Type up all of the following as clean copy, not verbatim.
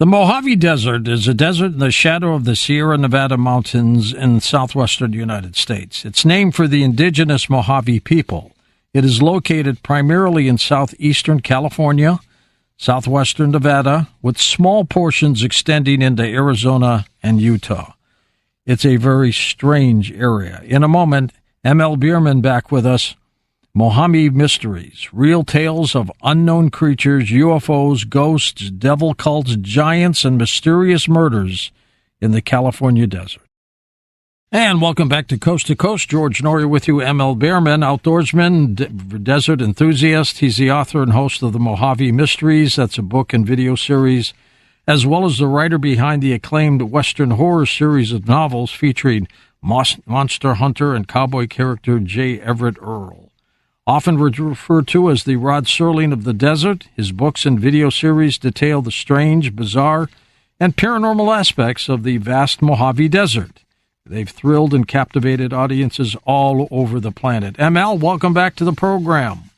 The Mojave Desert is a desert in the shadow of the Sierra Nevada mountains in southwestern United States. It's named for the indigenous Mojave people. It is located primarily in southeastern California, southwestern Nevada, with small portions extending into Arizona and Utah. It's a very strange area. In a moment, M.L. Bierman back with us. Mojave Mysteries, real tales of unknown creatures, UFOs, ghosts, devil cults, giants, and mysterious murders in the California desert. And welcome back to Coast. George Norrie with you, M.L. Bierman, outdoorsman, desert enthusiast. He's the author and host of the Mojave Mysteries. That's a book and video series, as well as the writer behind the acclaimed Western horror series of novels featuring monster hunter and cowboy character J. Everett Earl. Often referred to as the Rod Serling of the desert, his books and video series detail the strange, bizarre, and paranormal aspects of the vast Mojave Desert. They've thrilled and captivated audiences all over the planet. ML, welcome back to the program.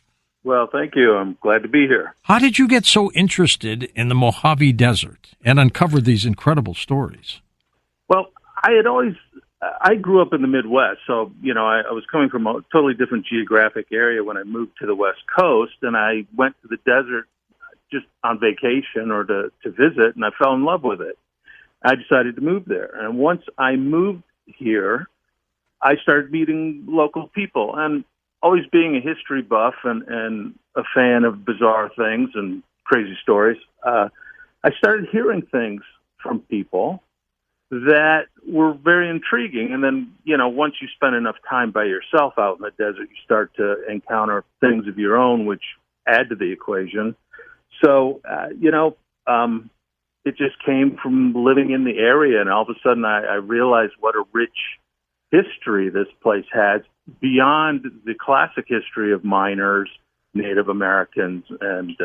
Well, thank you. I'm glad to be here. How did you get so interested in the Mojave Desert and uncover these incredible stories? Well, I grew up in the Midwest, so, I was coming from a totally different geographic area when I moved to the West Coast, and I went to the desert just on vacation or to visit, and I fell in love with it. I decided to move there. And once I moved here, I started meeting local people, and always being a history buff and a fan of bizarre things and crazy stories, I started hearing things from people that were very intriguing. And then, once you spend enough time by yourself out in the desert, you start to encounter things of your own, which add to the equation. So, it just came from living in the area. And all of a sudden I realized what a rich history this place has beyond the classic history of miners, Native Americans, and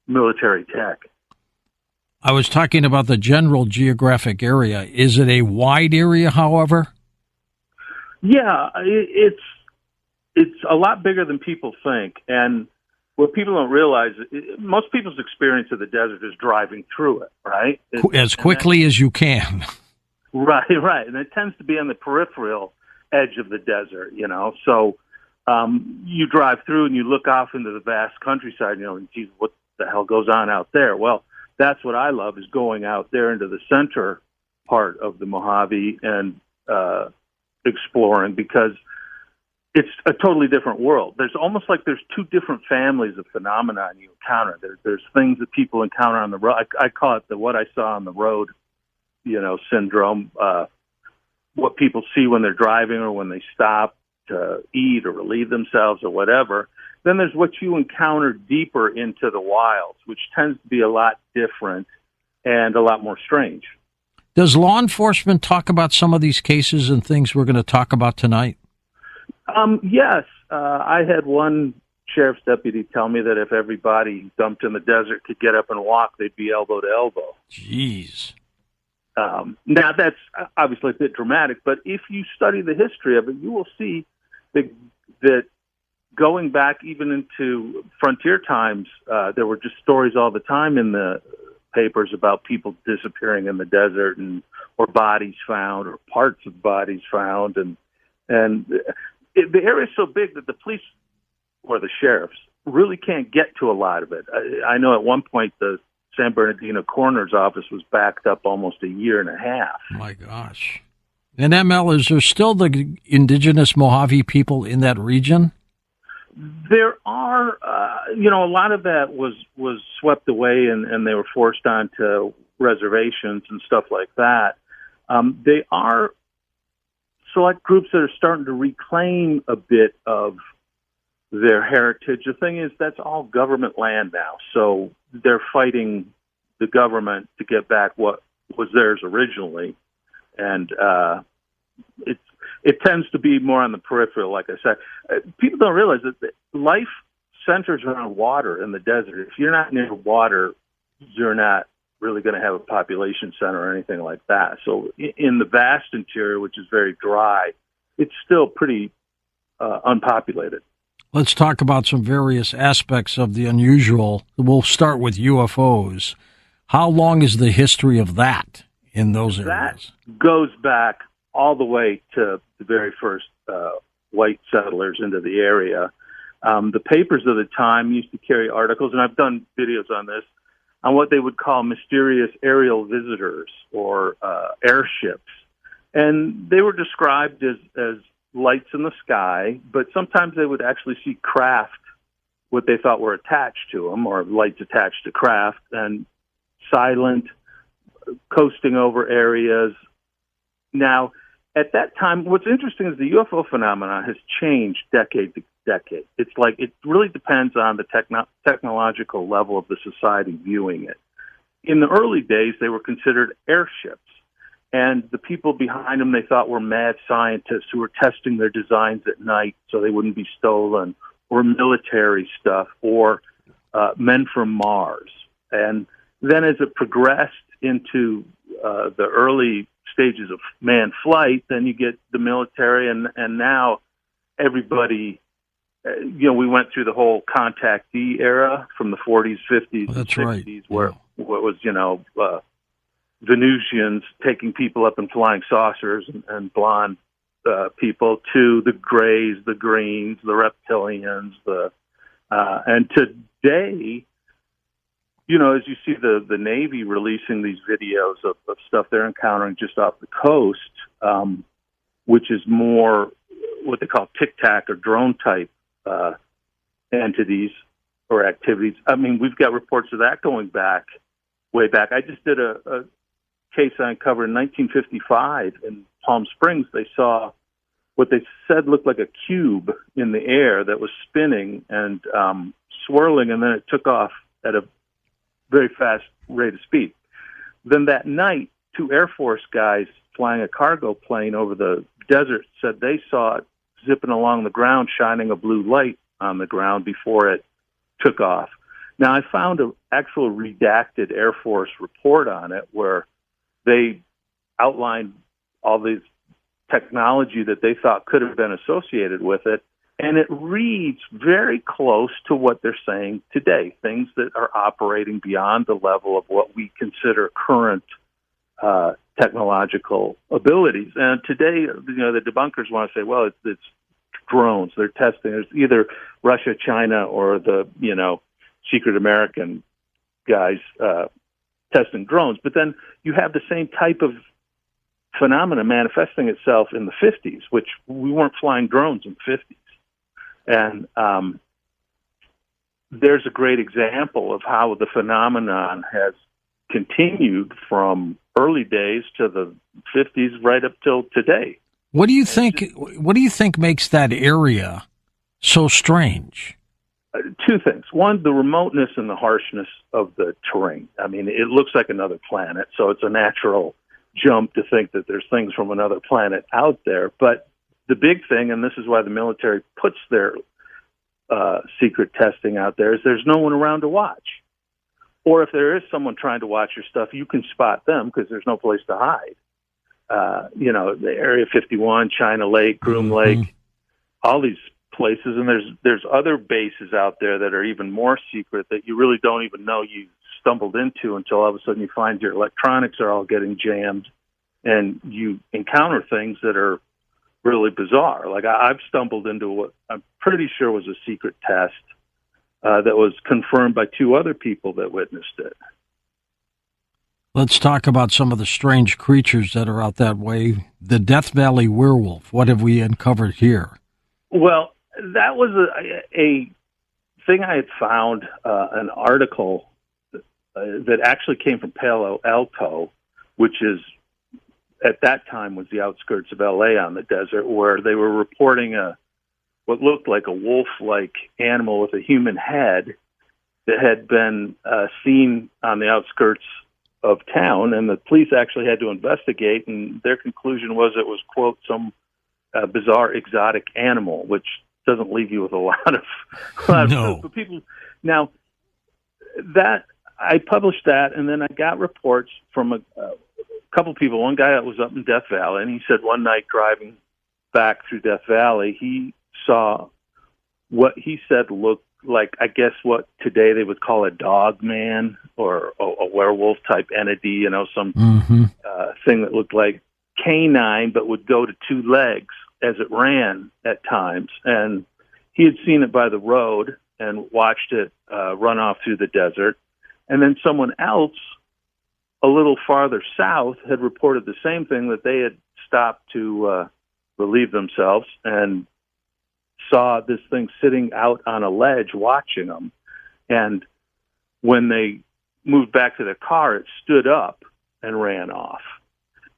military tech. I was talking about the general geographic area. Is it a wide area, however? Yeah, it's a lot bigger than people think. And what people don't realize, most people's experience of the desert is driving through it, right? As quickly as you can. Right. And it tends to be on the peripheral edge of the desert, So you drive through and you look off into the vast countryside, and geez, what the hell goes on out there? Well, that's what I love, is going out there into the center part of the Mojave and exploring, because it's a totally different world. There's almost like there's two different families of phenomena you encounter. There's things that people encounter on the road. I call it the what I saw on the road, syndrome, what people see when they're driving or when they stop to eat or relieve themselves or whatever. Then there's what you encounter deeper into the wilds, which tends to be a lot different and a lot more strange. Does law enforcement talk about some of these cases and things we're going to talk about tonight? Yes. I had one sheriff's deputy tell me that if everybody dumped in the desert could get up and walk, they'd be elbow to elbow. Jeez. Now, that's obviously a bit dramatic, but if you study the history of it, you will see that going back even into frontier times, there were just stories all the time in the papers about people disappearing in the desert or bodies found or parts of bodies found. And the area is so big that the police or the sheriffs really can't get to a lot of it. I know at one point the San Bernardino coroner's office was backed up almost a year and a half. My gosh. And ML, is there still the indigenous Mojave people in that region? There are, a lot of that was swept away and they were forced onto reservations and stuff like that. They are select groups that are starting to reclaim a bit of their heritage. The thing is, that's all government land now. So they're fighting the government to get back what was theirs originally. And it tends to be more on the peripheral, like I said. People don't realize that life centers around water in the desert. If you're not near water, you're not really going to have a population center or anything like that. So in the vast interior, which is very dry, it's still pretty unpopulated. Let's talk about some various aspects of the unusual. We'll start with UFOs. How long is the history of that in those areas? That goes back all the way to the very first white settlers into the area. The papers of the time used to carry articles, and I've done videos on this, on what they would call mysterious aerial visitors or airships. And they were described as lights in the sky, but sometimes they would actually see craft, what they thought were attached to them, or lights attached to craft, and silent, coasting over areas. Now, at that time, what's interesting is the UFO phenomenon has changed decade to decade. It's like it really depends on the technological level of the society viewing it. In the early days, they were considered airships, and the people behind them they thought were mad scientists who were testing their designs at night so they wouldn't be stolen, or military stuff, or men from Mars. And then as it progressed into the early stages of manned flight, then you get the military, and now everybody, we went through the whole contactee era from the 40s, 50s, and 60s, where what was, Venusians taking people up in flying saucers and blonde people, to the grays, the greens, the reptilians, and today, as you see the Navy releasing these videos of stuff they're encountering just off the coast, which is more what they call tic-tac or drone-type entities or activities. I mean, we've got reports of that going way back. I just did a case I uncovered in 1955 in Palm Springs. They saw what they said looked like a cube in the air that was spinning and swirling, and then it took off at a very fast rate of speed. Then that night, 2 Air Force guys flying a cargo plane over the desert said they saw it zipping along the ground, shining a blue light on the ground before it took off. Now, I found an actual redacted Air Force report on it where they outlined all these technology that they thought could have been associated with it, and it reads very close to what they're saying today, things that are operating beyond the level of what we consider current technological abilities. And today, the debunkers want to say, well, it's drones. They're testing. There's either Russia, China, or the, secret American guys testing drones. But then you have the same type of phenomena manifesting itself in the 50s, which we weren't flying drones in the 50s. And there's a great example of how the phenomenon has continued from early days to the 50s right up till today. What do you think makes that area so strange? 2 things. One, the remoteness and the harshness of the terrain. I mean, it looks like another planet, so it's a natural jump to think that there's things from another planet out there. But the big thing, and this is why the military puts their secret testing out there, is there's no one around to watch. Or if there is someone trying to watch your stuff, you can spot them because there's no place to hide. The Area 51, China Lake, Groom Lake, all these places, and there's other bases out there that are even more secret that you really don't even know you stumbled into until all of a sudden you find your electronics are all getting jammed and you encounter things that are really bizarre. Like I've stumbled into what I'm pretty sure was a secret test that was confirmed by 2 other people that witnessed it. Let's talk about some of the strange creatures that are out that way. The Death Valley werewolf. What have we uncovered here? Well, that was a thing I had found, an article that actually came from Palo Alto, which is at that time was the outskirts of L.A. on the desert, where they were reporting what looked like a wolf-like animal with a human head that had been seen on the outskirts of town, and the police actually had to investigate, and their conclusion was it was, quote, some bizarre exotic animal, which doesn't leave you with a lot of but people. Now, that I published that, and then I got reports from a couple people. One guy that was up in Death Valley, and he said one night driving back through Death Valley, he saw what he said looked like I guess what today they would call a dog man or a werewolf type entity, you know, some thing that looked like canine but would go to two legs as it ran at times. And he had seen it by the road and watched it run off through the desert. And then someone else a little farther south had reported the same thing, that they had stopped to relieve themselves and saw this thing sitting out on a ledge watching them. And when they moved back to their car, it stood up and ran off.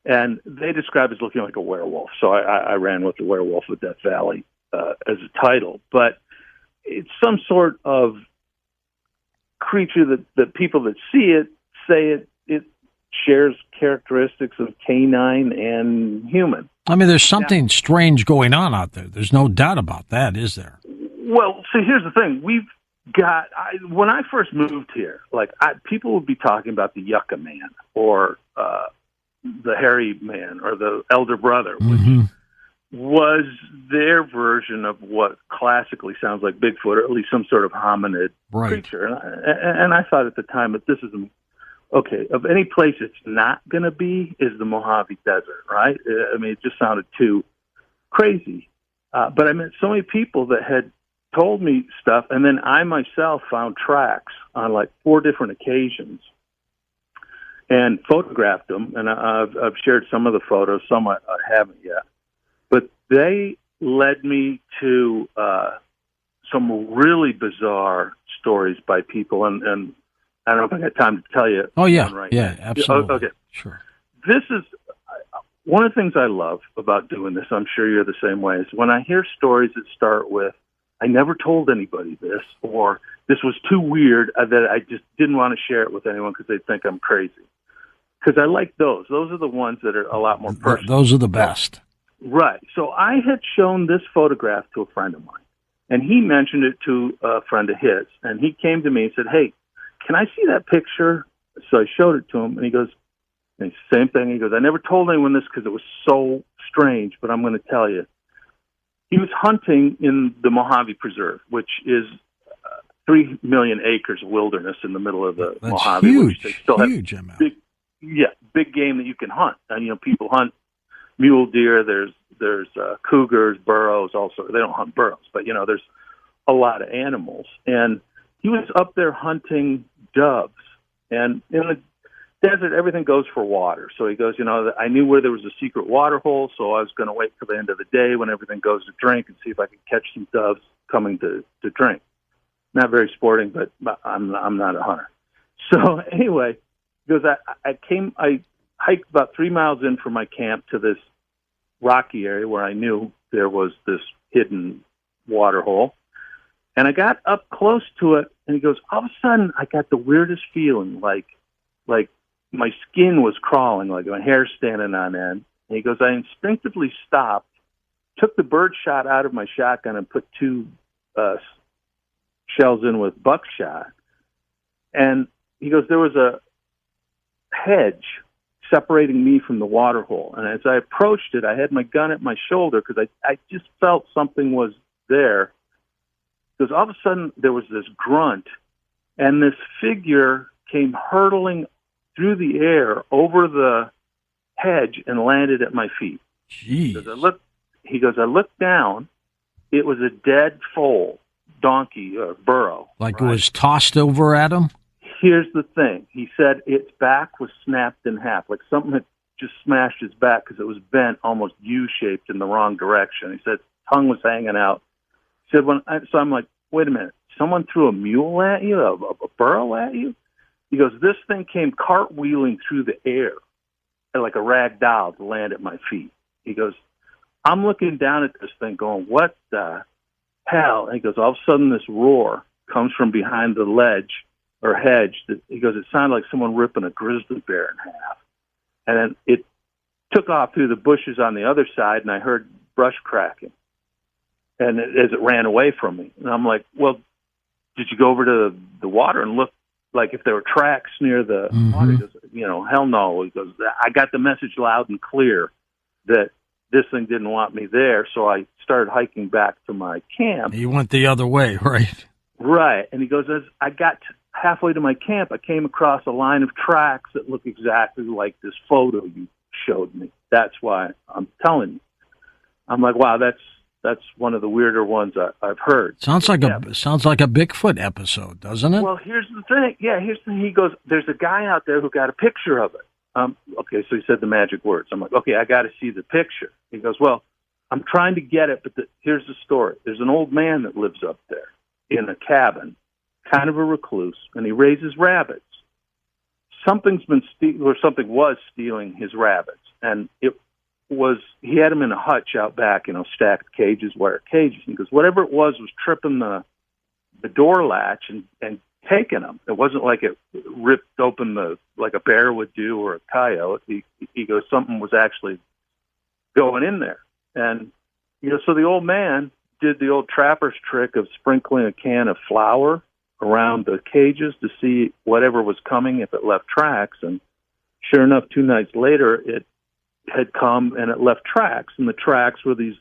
And they described it as looking like a werewolf. So I ran with the Werewolf of Death Valley as a title. But it's some sort of creature that people that see it say it shares characteristics of canine and human. I mean, there's something strange going on out there. There's no doubt about that, is there? Well, see, here's the thing. We've got, when I first moved here, people would be talking about the Yucca Man or the Hairy Man or the Elder Brother, which was their version of what classically sounds like Bigfoot, or at least some sort of hominid creature. And I thought at the time that this is okay, of any place it's not going to be is the Mojave Desert, right? I mean, it just sounded too crazy. But I met so many people that had told me stuff, and then I myself found tracks on like 4 different occasions and photographed them, and I've shared some of the photos, some I haven't yet. But they led me to some really bizarre stories by people, and I don't know if I got time to tell you. Oh, yeah. Right yeah, now. absolutely. Okay. Sure. This is one of the things I love about doing this. I'm sure you're the same way. Is when I hear stories that start with, I never told anybody this, or this was too weird that I just didn't want to share it with anyone because they'd think I'm crazy. Because I like those. Those are the ones that are a lot more personal. Those are the best. Right. So I had shown this photograph to a friend of mine, and he mentioned it to a friend of his, and he came to me and said, "Hey, can I see that picture?" So I showed it to him, and he goes, same thing. He goes, "I never told anyone this because it was so strange, but I'm going to tell you." He was hunting in the Mojave Preserve, which is 3 million acres of wilderness in the middle of the Mojave. Huge, which they still huge have amount. big game that you can hunt. And, you know, people hunt mule deer. There's cougars, burros. Also, they don't hunt burros, but you know, there's a lot of animals. And he was up there hunting doves. And in the desert, everything goes for water. So he goes, you know, I knew where there was a secret water hole, so I was going to wait till the end of the day when everything goes to drink and see if I could catch some doves coming to drink. Not very sporting, but I'm not a hunter. So anyway, he goes, I hiked about 3 miles in from my camp to this rocky area where I knew there was this hidden water hole. And I got up close to it, and he goes, all of a sudden, I got the weirdest feeling, like my skin was crawling, like my hair standing on end. And he goes, I instinctively stopped, took the bird shot out of my shotgun, and put 2 shells in with buckshot. And he goes, there was a hedge separating me from the water hole. And as I approached it, I had my gun at my shoulder because I just felt something was there. Because all of a sudden there was this grunt, and this figure came hurtling through the air over the hedge and landed at my feet. Jeez. He goes, I looked down. It was a dead foal, donkey, or burro. Like right? It was tossed over at him? Here's the thing. He said its back was snapped in half, like something had just smashed his back because it was bent almost U-shaped in the wrong direction. He said tongue was hanging out. He said, so I'm like, wait a minute, someone threw a mule at you, a burro at you? He goes, this thing came cartwheeling through the air like a rag doll to land at my feet. He goes, I'm looking down at this thing going, what the hell? And he goes, all of a sudden this roar comes from behind the ledge or hedge. He goes, it sounded like someone ripping a grizzly bear in half. And then it took off through the bushes on the other side, and I heard brush cracking. And as it ran away from me. And I'm like, well, did you go over to the water and look, like if there were tracks near the water? He goes, you know, hell no. He goes, I got the message loud and clear that this thing didn't want me there, so I started hiking back to my camp. You went the other way, right? Right. And he goes, as I got halfway to my camp, I came across a line of tracks that look exactly like this photo you showed me. That's why I'm telling you. I'm like, wow, that's one of the weirder ones I've heard. Sounds like a Bigfoot episode, doesn't it? Well, here's the thing. Yeah, here's the thing. He goes, there's a guy out there who got a picture of it. Okay, so he said the magic words. I'm like, okay, I got to see the picture. He goes, well, I'm trying to get it, but here's the story. There's an old man that lives up there in a cabin, kind of a recluse, and he raises rabbits. Something was stealing his rabbits, and he had them in a hutch out back, stacked cages, wire cages. And he goes, whatever it was tripping the door latch and taking them. It wasn't like it ripped open like a bear would do or a coyote. He goes, something was actually going in there. And, so the old man did the old trapper's trick of sprinkling a can of flour around the cages to see whatever was coming if it left tracks. And sure enough, 2 nights later, it had come and it left tracks. And the tracks were these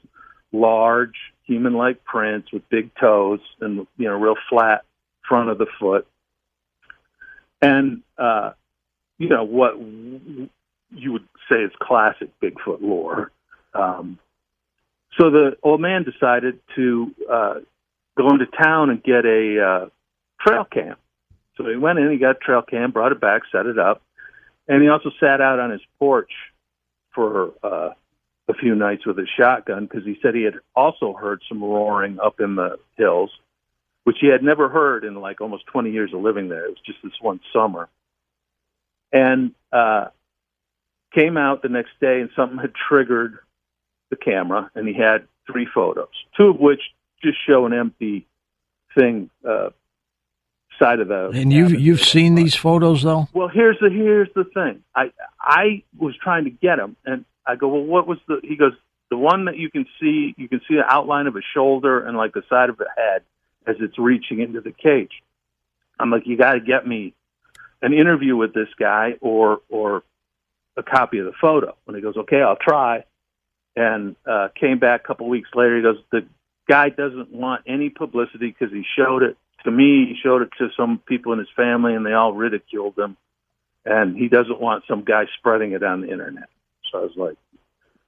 large human-like prints with big toes and, real flat front of the foot. And, what you would say is classic Bigfoot lore. So the old man decided to go into town and get a trail cam. So he went in, he got a trail cam, brought it back, set it up, and he also sat out on his porch for a few nights with his shotgun because he said he had also heard some roaring up in the hills, which he had never heard in like almost 20 years of living there. It was just this one summer. And came out the next day and something had triggered the camera, and he had 3 photos, 2 of which just show an empty thing side of the. And you've seen these photos though? Well, here's the thing. I was trying to get him, and I go, well, what was the? He goes, the one that you can see the outline of a shoulder and like the side of the head as it's reaching into the cage. I'm like, you got to get me an interview with this guy or a copy of the photo. And he goes, okay, I'll try. And came back a couple weeks later. He goes, the guy doesn't want any publicity because he showed it to me. He showed it to some people in his family, and they all ridiculed him. And he doesn't want some guy spreading it on the internet. So I was like,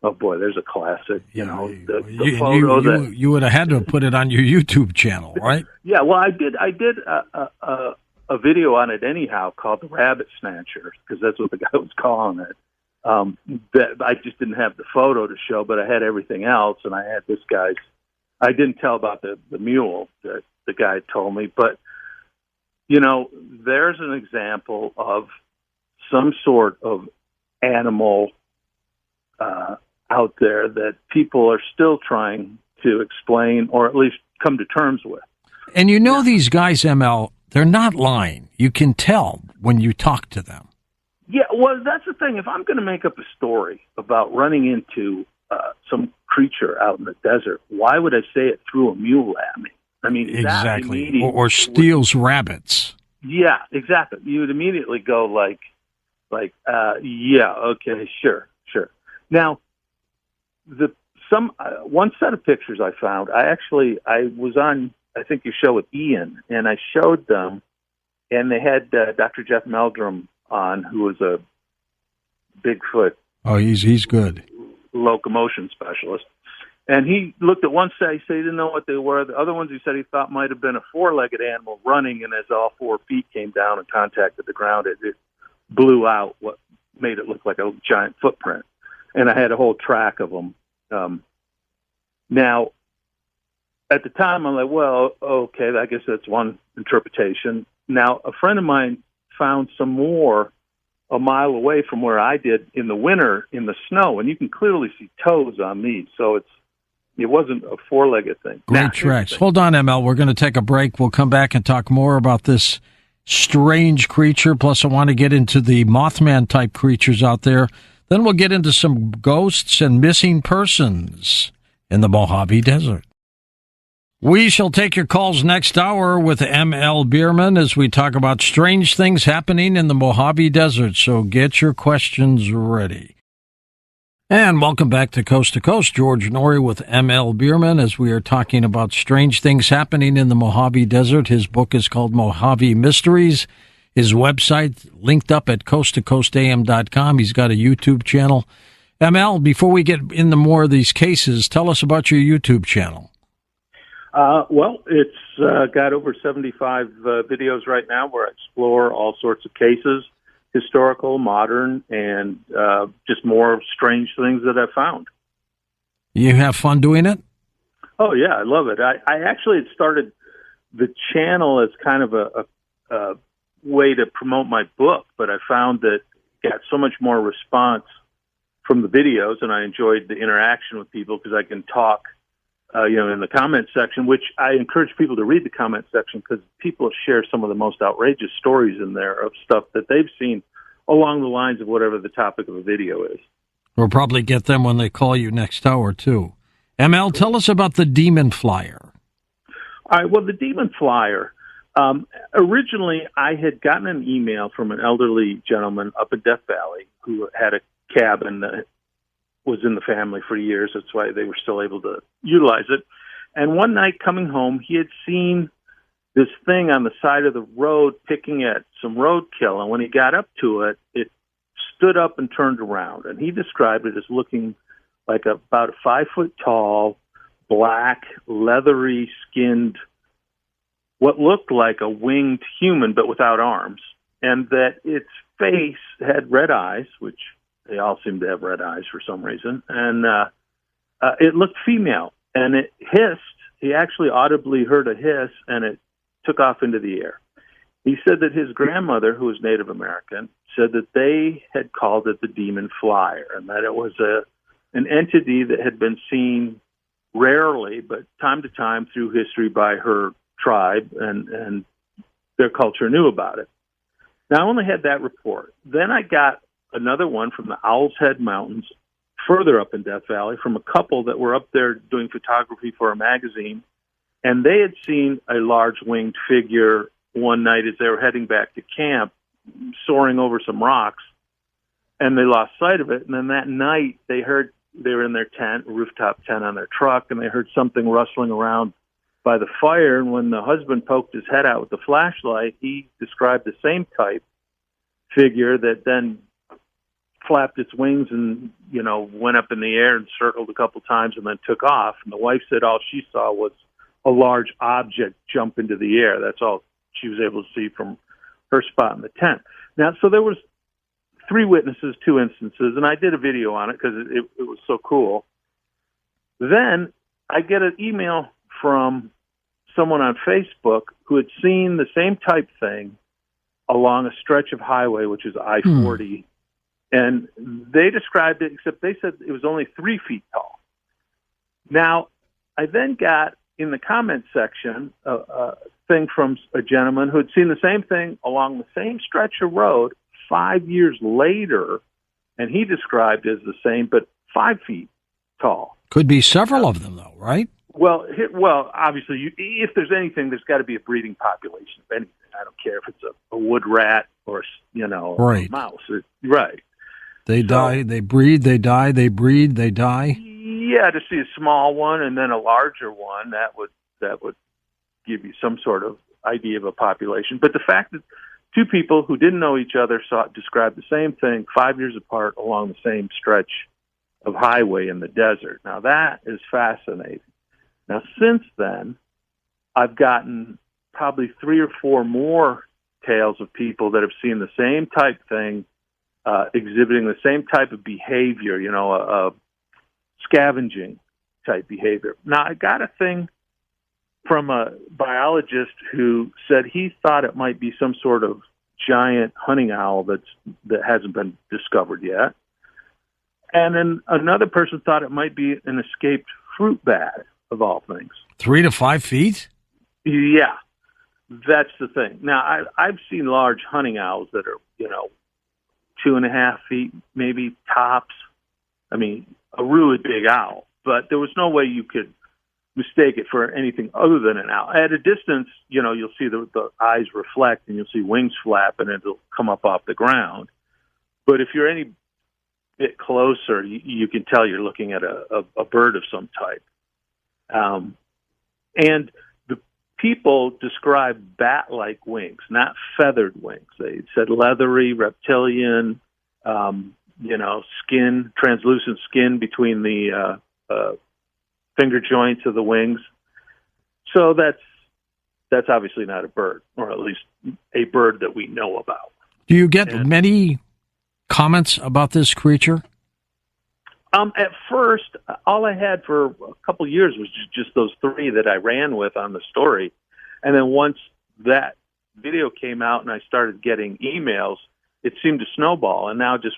oh boy, there's a classic. The photo you would have had to put it on your YouTube channel, right? Yeah, well, I did a video on it anyhow called The Rabbit Snatcher, because that's what the guy was calling it. That I just didn't have the photo to show, but I had everything else, and I had this guy's. I didn't tell about the mule that the guy told me, but there's an example of some sort of animal out there that people are still trying to explain or at least come to terms with. And these guys, ML, they're not lying. You can tell when you talk to them. Yeah, well, that's the thing. If I'm going to make up a story about running into some creature out in the desert, why would I say it through a mule at me? I mean, exactly, or steals rabbits. Yeah, exactly. You would immediately go like, yeah, okay, sure. Now, one set of pictures I found. I was on, I think, your show with Ian, and I showed them, and they had Dr. Jeff Meldrum on, who was a Bigfoot. Oh, he's good. Locomotion specialist. And he looked at one set, he said he didn't know what they were. The other ones he said he thought might have been a 4-legged animal running, and as all 4 feet came down and contacted the ground, it blew out what made it look like a giant footprint. And I had a whole track of them. Now, at the time, I'm like, well, okay, I guess that's one interpretation. Now, a friend of mine found some more a mile away from where I did in the winter in the snow, and you can clearly see toes on these. So it wasn't a 4-legged thing. Great tracks. Hold on, ML. We're going to take a break. We'll come back and talk more about this strange creature. Plus, I want to get into the Mothman type creatures out there. Then we'll get into some ghosts and missing persons in the Mojave Desert. We shall take your calls next hour with ML Bierman as we talk about strange things happening in the Mojave Desert. So get your questions ready. And welcome back to Coast. George Norrie with M.L. Bierman as we are talking about strange things happening in the Mojave Desert. His book is called Mojave Mysteries. His website linked up at coasttocoastam.com. He's got a YouTube channel. M.L., before we get into more of these cases, tell us about your YouTube channel. Well, it's got over 75 videos right now where I explore all sorts of cases, historical, modern, and just more strange things that I've found. You have fun doing it? Oh, yeah, I love it. I actually had started the channel as kind of a way to promote my book, but I found that it got so much more response from the videos, and I enjoyed the interaction with people because I can talk in the comment section, which I encourage people to read the comment section because people share some of the most outrageous stories in there of stuff that they've seen along the lines of whatever the topic of a video is. We'll probably get them when they call you next hour, too. ML, tell us about the Demon Flyer. All right, well, the Demon Flyer, originally I had gotten an email from an elderly gentleman up in Death Valley who had a cabin that was in the family for years. That's why they were still able to utilize it. And one night coming home, he had seen this thing on the side of the road picking at some roadkill. And when he got up to it, it stood up and turned around. And he described it as looking like about a 5-foot tall, black, leathery skinned, what looked like a winged human, but without arms. And that its face had red eyes, which they all seem to have red eyes for some reason. And it looked female. And it hissed. He actually audibly heard a hiss, and it took off into the air. He said that his grandmother, who was Native American, said that they had called it the Demon Flyer, and that it was an entity that had been seen rarely, but time to time through history by her tribe, and their culture knew about it. Now, I only had that report. Then I got another one from the Owl's Head Mountains, further up in Death Valley, from a couple that were up there doing photography for a magazine, and they had seen a large winged figure one night as they were heading back to camp, soaring over some rocks, and they lost sight of it. And then that night, they heard they were in their tent, rooftop tent on their truck, and they heard something rustling around by the fire. And when the husband poked his head out with the flashlight, he described the same type figure that then flapped its wings and, went up in the air and circled a couple times and then took off. And the wife said all she saw was a large object jump into the air. That's all she was able to see from her spot in the tent. Now, so there was 3 witnesses, 2 instances, and I did a video on it because it was so cool. Then I get an email from someone on Facebook who had seen the same type thing along a stretch of highway, which is I-40, and they described it, except they said it was only 3 feet tall. Now, I then got in the comment section a thing from a gentleman who had seen the same thing along the same stretch of road 5 years later, and he described it as the same, but 5 feet tall. Could be several of them, though, right? Well, obviously, if there's anything, there's got to be a breeding population of anything. I don't care if it's a wood rat or, right. A mouse. Right. They die, they breed, they die, they breed, they die. Yeah, to see a small one and then a larger one, that would give you some sort of idea of a population. But the fact that 2 people who didn't know each other described the same thing 5 years apart along the same stretch of highway in the desert. Now, that is fascinating. Now, since then, I've gotten probably 3 or 4 more tales of people that have seen the same type thing, exhibiting the same type of behavior, scavenging type behavior. Now, I got a thing from a biologist who said he thought it might be some sort of giant hunting owl that hasn't been discovered yet. And then another person thought it might be an escaped fruit bat, of all things. 3 to 5 feet? Yeah, that's the thing. Now, I've seen large hunting owls that are, 2.5 feet, maybe tops. I mean, a really big owl. But there was no way you could mistake it for anything other than an owl. At a distance, you'll see the eyes reflect and you'll see wings flap and it'll come up off the ground. But if you're any it closer, you can tell you're looking at a bird of some type. And the people describe bat-like wings, not feathered wings. They said leathery, reptilian, skin, translucent skin between the finger joints of the wings. So that's obviously not a bird, or at least a bird that we know about. Do you get many comments about this creature? At first, all I had for a couple of years was just those three that I ran with on the story. And then once that video came out and I started getting emails, it seemed to snowball. And now just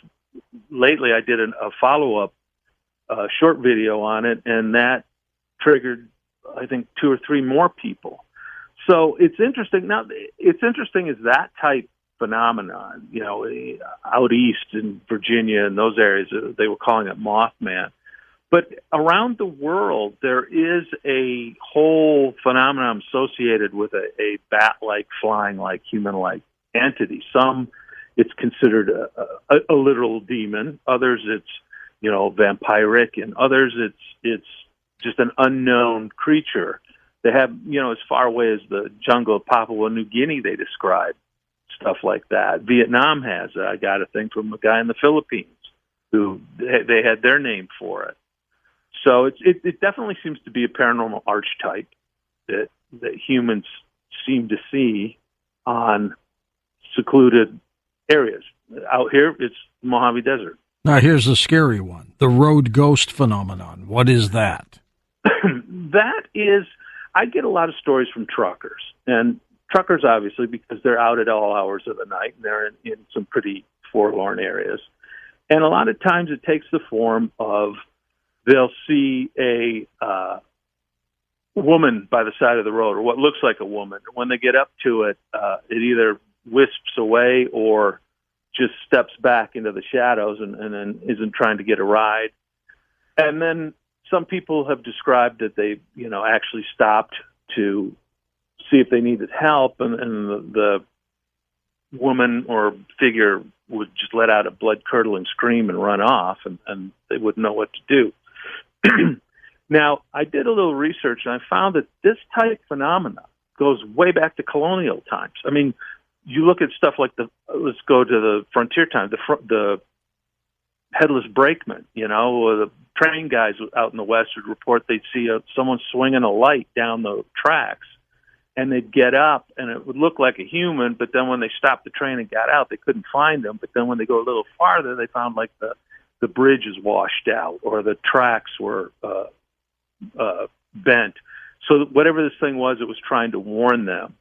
lately I did a follow-up short video on it, and that triggered, I think, 2 or 3 more people. So it's interesting. Now, it's interesting is that type phenomenon, out east in Virginia and those areas, they were calling it Mothman. But around the world, there is a whole phenomenon associated with a bat-like, flying-like, human-like entity. Some, it's considered a literal demon. Others, it's, vampiric. And others, it's just an unknown creature. They have, as far away as the jungle of Papua New Guinea, they describe stuff like that. Vietnam has. I got a thing from a guy in the Philippines who they had their name for it. So it definitely seems to be a paranormal archetype that humans seem to see on secluded areas. Out here, it's the Mojave Desert. Now, here's the scary one, the road ghost phenomenon. What is that? That is, I get a lot of stories from truckers. And truckers, obviously, because they're out at all hours of the night, and they're in some pretty forlorn areas. And a lot of times it takes the form of they'll see a woman by the side of the road, or what looks like a woman. When they get up to it, it either wisps away or just steps back into the shadows and then isn't trying to get a ride. And then some people have described that they, actually stopped to see if they needed help, and the woman or figure would just let out a blood-curdling scream and run off, and they wouldn't know what to do. Now, I did a little research, and I found that this type phenomenon goes way back to colonial times. I mean, you look at stuff like let's go to the frontier time, the headless brakeman, the train guys out in the West would report they'd see someone swinging a light down the tracks, and they'd get up, and it would look like a human, but then when they stopped the train and got out, they couldn't find them. But then when they go a little farther, they found like the bridge is washed out, or the tracks were bent. So whatever this thing was, it was trying to warn them.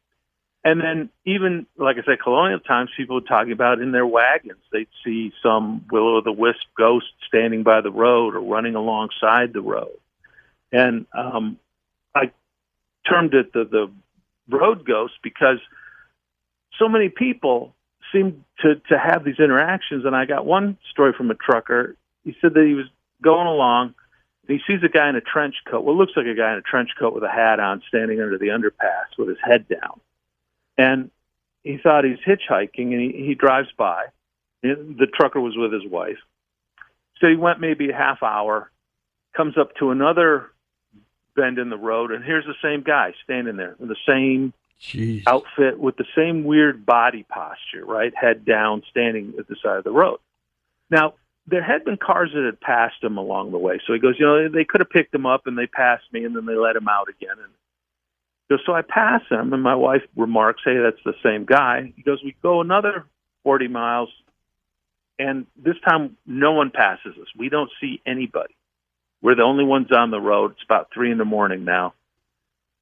And then even, like I said, colonial times, people were talking about in their wagons, they'd see some will-o'-the-wisp ghost standing by the road or running alongside the road. And I termed it the road ghost because so many people seem to have these interactions. And I got one story from a trucker. He said that he was going along, and he sees a guy in a trench coat, what looks like a guy in a trench coat with a hat on, standing under the underpass with his head down. And he thought he's hitchhiking, and he drives by. The trucker was with his wife. So he went maybe a half hour, comes up to another bend in the road, and here's the same guy standing there in the same outfit with the same weird body posture, right? Head down, standing at the side of the road. Now, there had been cars that had passed him along the way. So he goes, they could have picked him up, and they passed me, and then they let him out again. And so I pass him, and my wife remarks, hey, that's the same guy. He goes, we go another 40 miles, and this time no one passes us. We don't see anybody. We're the only ones on the road. It's about 3 a.m. now.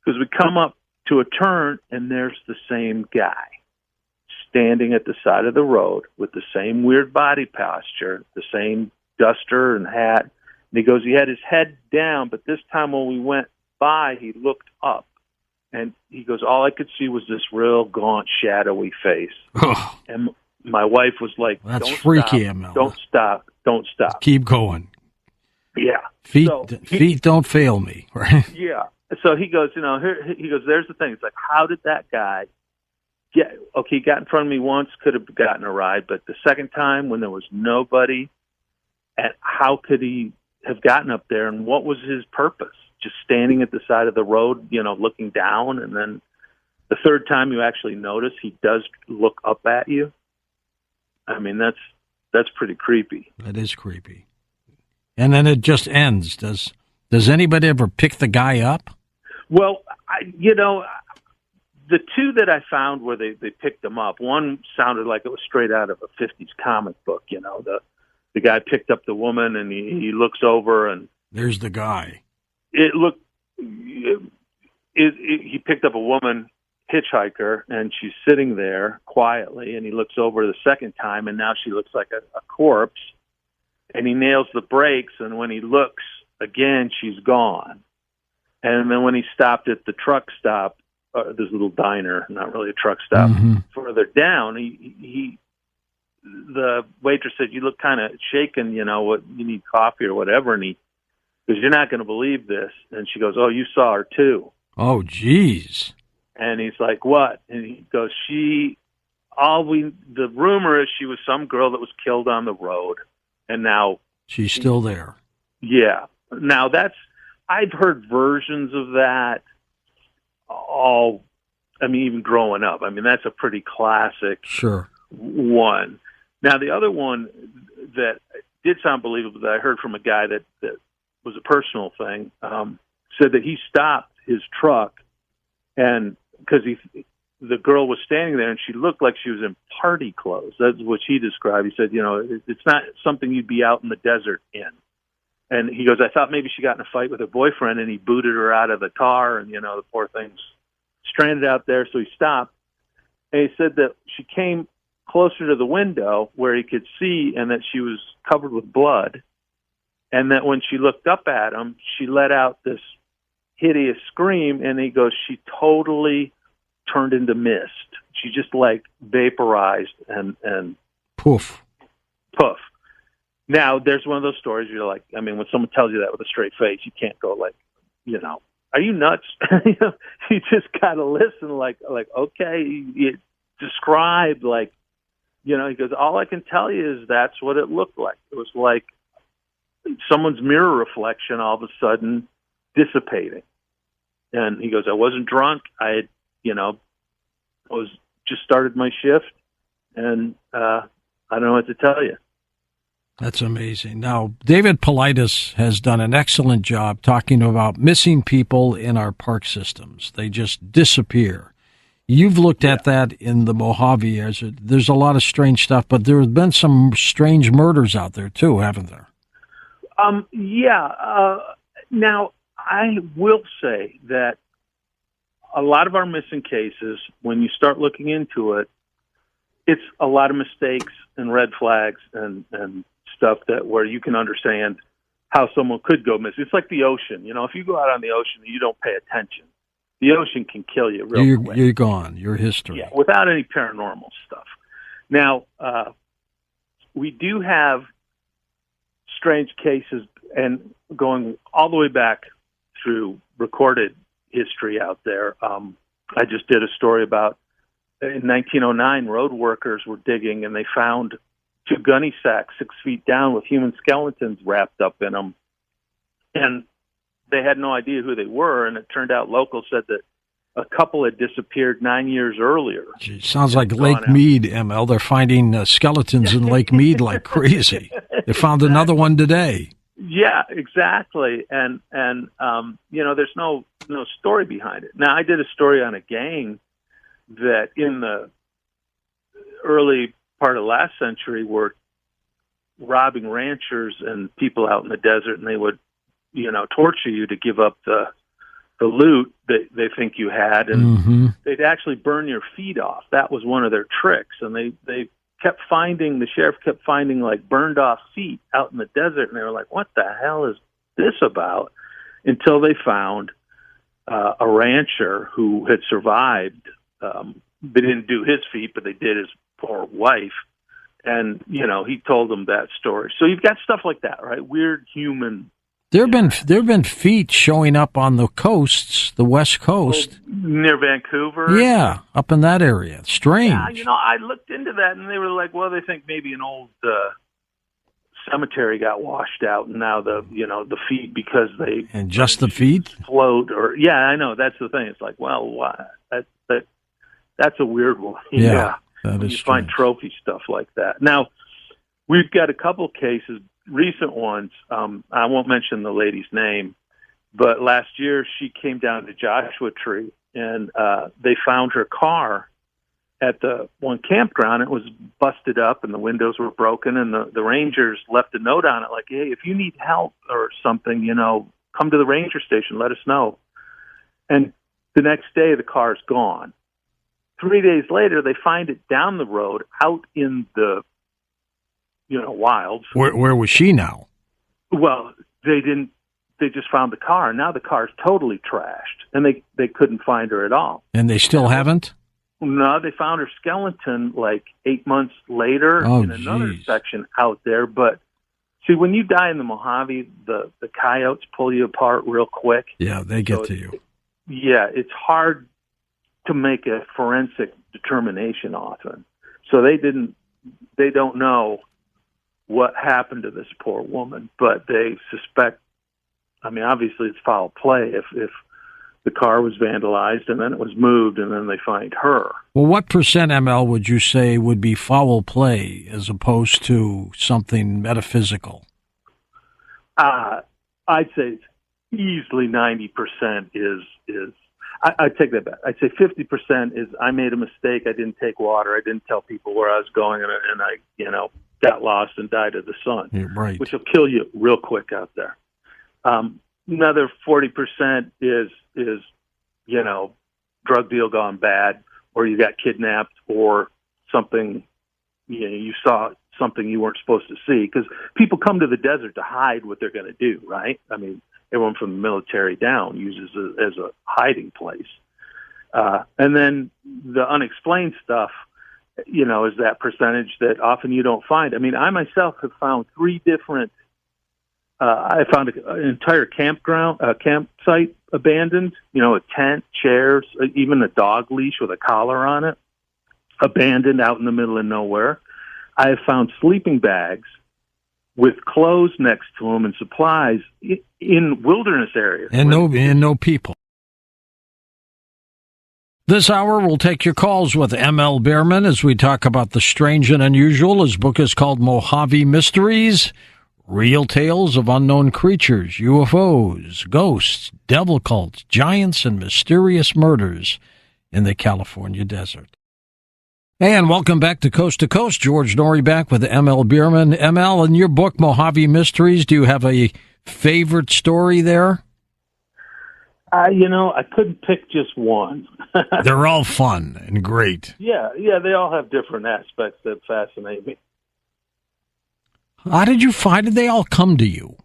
Because we come up to a turn, and there's the same guy standing at the side of the road with the same weird body posture, the same duster and hat. And he goes, he had his head down, but this time when we went by, he looked up. And he goes, all I could see was this real gaunt, shadowy face. And my wife was like, that's don't freaky, stop, Emil. don't stop, don't stop. Keep going. Yeah. Feet don't fail me, right? Yeah. So he goes, he goes, there's the thing. It's like, how did that guy he got in front of me once, could have gotten a ride, but the second time when there was nobody, And how could he have gotten up there, and what was his purpose? Just standing at the side of the road, looking down, and then the third time you actually notice he does look up at you. I mean, that's pretty creepy. That is creepy. And then it just ends. Does anybody ever pick the guy up? Well, the two that I found where they picked him up, one sounded like it was straight out of a 50s comic book. The guy picked up the woman, and he looks over, and there's the guy. He picked up a woman hitchhiker, and she's sitting there quietly, and he looks over the second time, and now she looks like a corpse, and he nails the brakes, and when he looks again, she's gone. And then when he stopped at the truck stop, this little diner, not really a truck stop, further down, the waitress said, "You look kind of shaken, what, you need coffee or whatever," and he goes, "You're not going to believe this." And she goes, "Oh, you saw her too." Oh, geez. And he's like, "What?" And he goes, the rumor is she was some girl that was killed on the road, and now she's still there. Yeah. Now I've heard versions of that even growing up. I mean, that's a pretty classic one. Now, the other one that did sound believable that I heard from a guy that was a personal thing, said that he stopped his truck, and because the girl was standing there and she looked like she was in party clothes. That's what he described. He said, it's not something you'd be out in the desert in. And he goes, "I thought maybe she got in a fight with her boyfriend, and he booted her out of the car, and, the poor thing's stranded out there." So he stopped, and he said that she came closer to the window where he could see, and that she was covered with blood, and that when she looked up at him, she let out this hideous scream, and he goes, she totally turned into mist. She just like vaporized and poof. Now, there's one of those stories you're like, I mean, when someone tells you that with a straight face, you can't go like, are you nuts? You just got to listen like, okay, you describe like, he goes, all I can tell you is that's what it looked like. It was like someone's mirror reflection all of a sudden dissipating. And he goes, I wasn't drunk. I had, was just started my shift, and I don't know what to tell you. That's amazing. Now, David Paulides has done an excellent job talking about missing people in our park systems. They just disappear. You've looked at that in the Mojave. There's a lot of strange stuff, but there have been some strange murders out there too, haven't there? Now, I will say that a lot of our missing cases, when you start looking into it, it's a lot of mistakes and red flags and stuff that where you can understand how someone could go missing. It's like the ocean. If you go out on the ocean and you don't pay attention, the ocean can kill you real quick. You're gone. You're history. Yeah, without any paranormal stuff. Now, we do have strange cases, and going all the way back through recorded history out there. I just did a story about in 1909, road workers were digging, and they found 2 gunny sacks 6 feet down with human skeletons wrapped up in them. And they had no idea who they were, and it turned out locals said that a couple had disappeared 9 years earlier. Gee, sounds like Lake Mead, ML. They're finding skeletons in Lake Mead like crazy. They found another one today. Yeah, exactly. And there's no story behind it. Now, I did a story on a gang that in the early part of last century were robbing ranchers and people out in the desert, and they would, torture you to give up the loot that they think you had, and they'd actually burn your feet off. That was one of their tricks, and the sheriff kept finding like burned off feet out in the desert, and they were like, what the hell is this about? Until they found a rancher who had survived. They didn't do his feet, but they did his poor wife. And, he told them that story. So you've got stuff like that, right? Weird human. There have been feet showing up on the coasts, the West Coast. Near Vancouver? Yeah, up in that area. Strange. Yeah, I looked into that, and they were like, well, they think maybe an old cemetery got washed out, and now the feet, because they and just the feet float, or I know that's the thing. It's like, well, why? That's a weird one. Yeah, that when is you strange. find trophy stuff like that. Now, we've got a couple cases, recent ones. I won't mention the lady's name, but last year she came down to Joshua Tree, and they found her car at the one campground. It was busted up, and the windows were broken, and the rangers left a note on it like, hey, if you need help or something, come to the ranger station, let us know. And the next day, the car's gone. 3 days later, they find it down the road out in the, wilds. Where was she now? Well, they just found the car. Now the car's totally trashed, and they couldn't find her at all. And they still haven't? No, they found her skeleton like 8 months later in another section out there. But see, when you die in the Mojave, the coyotes pull you apart real quick. Yeah, they get to you. It's hard to make a forensic determination often. So they don't know what happened to this poor woman, but they suspect, obviously it's foul play if the car was vandalized and then it was moved and then they find her. Well, what percent, ML, would you say would be foul play as opposed to something metaphysical? I'd say easily 90% is I'd take that back. I'd say 50% is I made a mistake. I didn't take water. I didn't tell people where I was going, and I got lost and died of the sun, right, which will kill you real quick out there. Another 40% is drug deal gone bad, or you got kidnapped, or something, you saw something you weren't supposed to see, because people come to the desert to hide what they're going to do, right? Everyone from the military down uses it as a hiding place. And then the unexplained stuff, is that percentage that often you don't find. I myself have found three different, I found an entire campsite abandoned, a tent, chairs, even a dog leash with a collar on it, abandoned out in the middle of nowhere. I have found sleeping bags with clothes next to them and supplies in wilderness areas. And no people. This hour, we'll take your calls with M.L. Behrman as we talk about the strange and unusual. His book is called Mojave Mysteries, Real Tales of Unknown Creatures, UFOs, Ghosts, Devil Cults, Giants, and Mysterious Murders in the California Desert. And welcome back to Coast. George Norrie back with M.L. Behrman. M.L., in your book, Mojave Mysteries, do you have a favorite story there? I couldn't pick just one. They're all fun and great. Yeah, they all have different aspects that fascinate me. How did did they all come to you?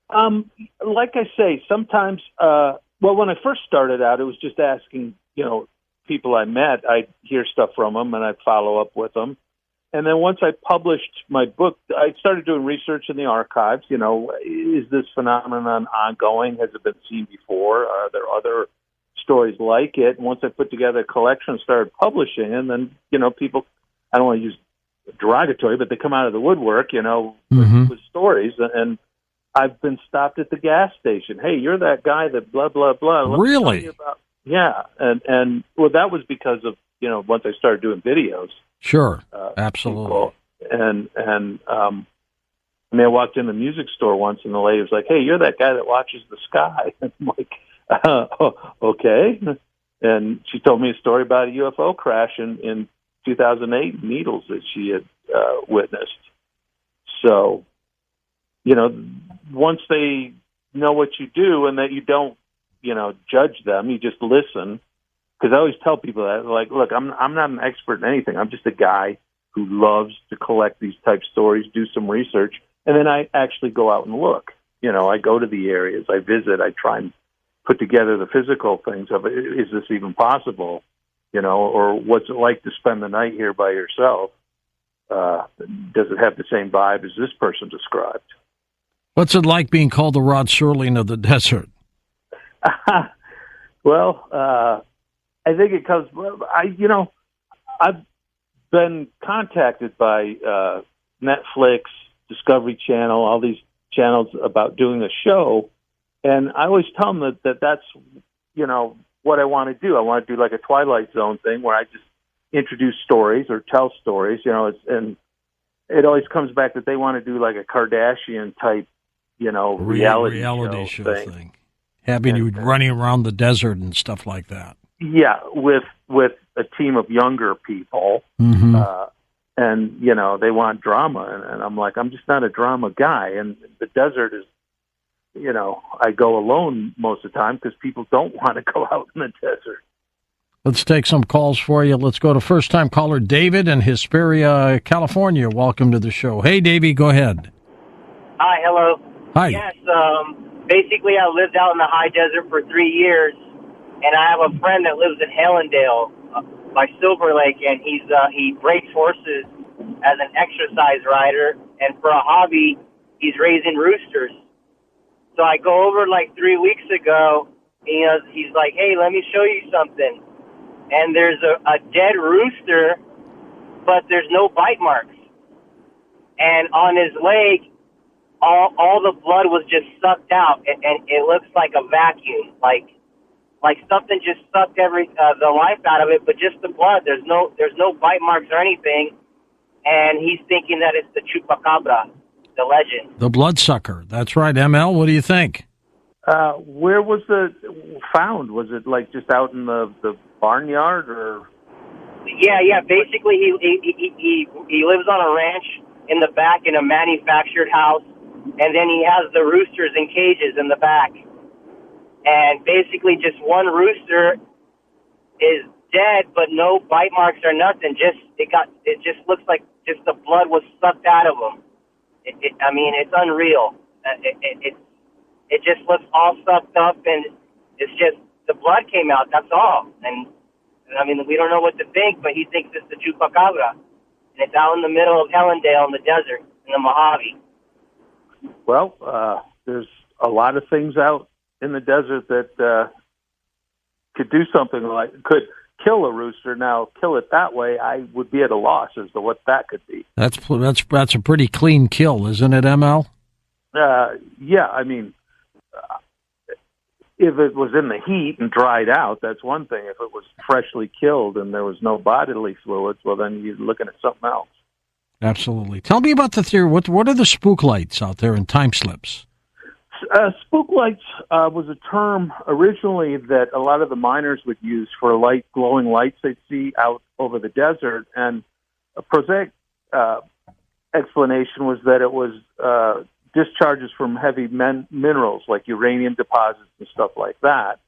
Like I say, sometimes, when I first started out, it was just asking, people I met. I'd hear stuff from them and I'd follow up with them. And then once I published my book, I started doing research in the archives. Is this phenomenon ongoing? Has it been seen before? Are there other stories like it? And once I put together a collection and started publishing, and then, people, I don't want to use derogatory, but they come out of the woodwork, with stories. And I've been stopped at the gas station. Hey, you're that guy that blah, blah, blah. Really? Yeah. And that was because of, once I started doing videos. Sure. Absolutely. And I walked in the music store once and the lady was like, hey, you're that guy that watches the sky. I'm like, okay. And she told me a story about a UFO crash in 2008 in Needles that she had witnessed. So, once they know what you do and that you don't, judge them, you just listen. Because I always tell people that, like, look, I'm not an expert in anything. I'm just a guy who loves to collect these type stories, do some research, and then I actually go out and look. I go to the areas, I visit, I try and put together the physical things of it. Is this even possible? Or what's it like to spend the night here by yourself? Does it have the same vibe as this person described? What's it like being called the Rod Serling of the desert? Well, I think it comes. I've been contacted by Netflix, Discovery Channel, all these channels about doing a show. And I always tell them that's, what I want to do. I want to do like a Twilight Zone thing where I just introduce stories or tell stories, and it always comes back that they want to do like a Kardashian type, reality show thing. Having you running around the desert and stuff like that. Yeah, with a team of younger people. Mm-hmm. And, they want drama. And I'm like, I'm just not a drama guy. And the desert is, I go alone most of the time because people don't want to go out in the desert. Let's take some calls for you. Let's go to first-time caller David in Hesperia, California. Welcome to the show. Hey, Davey, go ahead. Hi, hello. Hi. Yes, basically I lived out in the high desert for 3 years, and I have a friend that lives in Hallandale by Silver Lake, and he breaks horses as an exercise rider, and for a hobby, he's raising roosters. So I go over like 3 weeks ago, and he's like, hey, let me show you something. And there's a dead rooster, but there's no bite marks. And on his leg, all the blood was just sucked out, and it looks like a vacuum, like something just sucked the life out of it, but just the blood. There's no bite marks or anything. And he's thinking that it's the chupacabra, the legend. The bloodsucker. That's right. ML, what do you think? Where was it found? Was it like just out in the barnyard, or? Yeah. Basically, he lives on a ranch in the back in a manufactured house, and then he has the roosters in cages in the back. And basically, just one rooster is dead, but no bite marks or nothing. It just looks like just the blood was sucked out of him. It's unreal. It just looks all sucked up, and it's just the blood came out. That's all. And we don't know what to think, but he thinks it's the chupacabra, and it's out in the middle of Hallandale in the desert in the Mojave. Well, there's a lot of things out in the desert that could do something could kill a rooster. Now, kill it that way, I would be at a loss as to what that could be. That's a pretty clean kill, isn't it, ML? Yeah, if it was in the heat and dried out, that's one thing. If it was freshly killed and there was no bodily fluids, well, then you're looking at something else. Absolutely. Tell me about the theory. What are the spook lights out there in time slips? Spook lights was a term originally that a lot of the miners would use for glowing lights they'd see out over the desert. And a prosaic explanation was that it was discharges from heavy minerals like uranium deposits and stuff like that.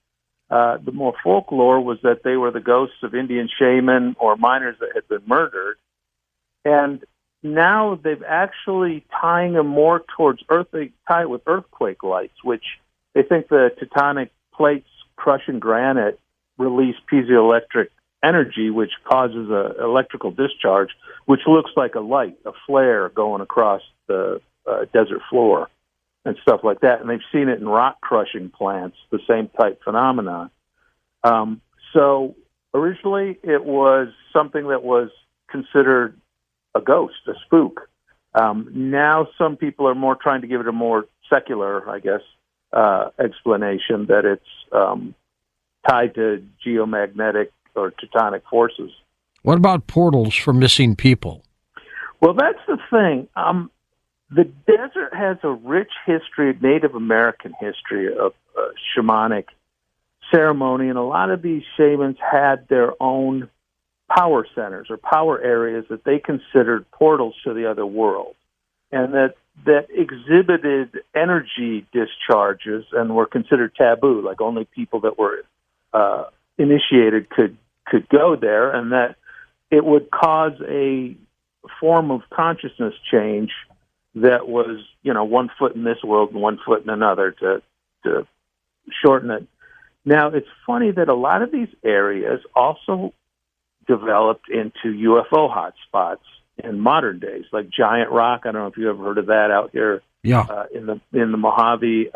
The more folklore was that they were the ghosts of Indian shaman or miners that had been murdered. And now they've actually tying them more towards earth. They tie it with earthquake lights, which they think the tectonic plates crushing granite release piezoelectric energy, which causes an electrical discharge, which looks like a light, a flare going across the desert floor and stuff like that. And they've seen it in rock crushing plants, the same type phenomenon. So originally it was something that was considered a ghost, a spook. Now some people are more trying to give it a more secular, I guess, explanation that it's tied to geomagnetic or tectonic forces. What about portals for missing people? Well, that's the thing. The desert has a rich history, Native American history of shamanic ceremony, and a lot of these shamans had their own power centers or power areas that they considered portals to the other world, and that exhibited energy discharges and were considered taboo, like only people that were initiated could go there, and that it would cause a form of consciousness change that was, 1 foot in this world and 1 foot in another to shorten it. Now, it's funny that a lot of these areas also developed into UFO hotspots in modern days, like Giant Rock. I don't know if you ever heard of that out here. Yeah. In the Mojave.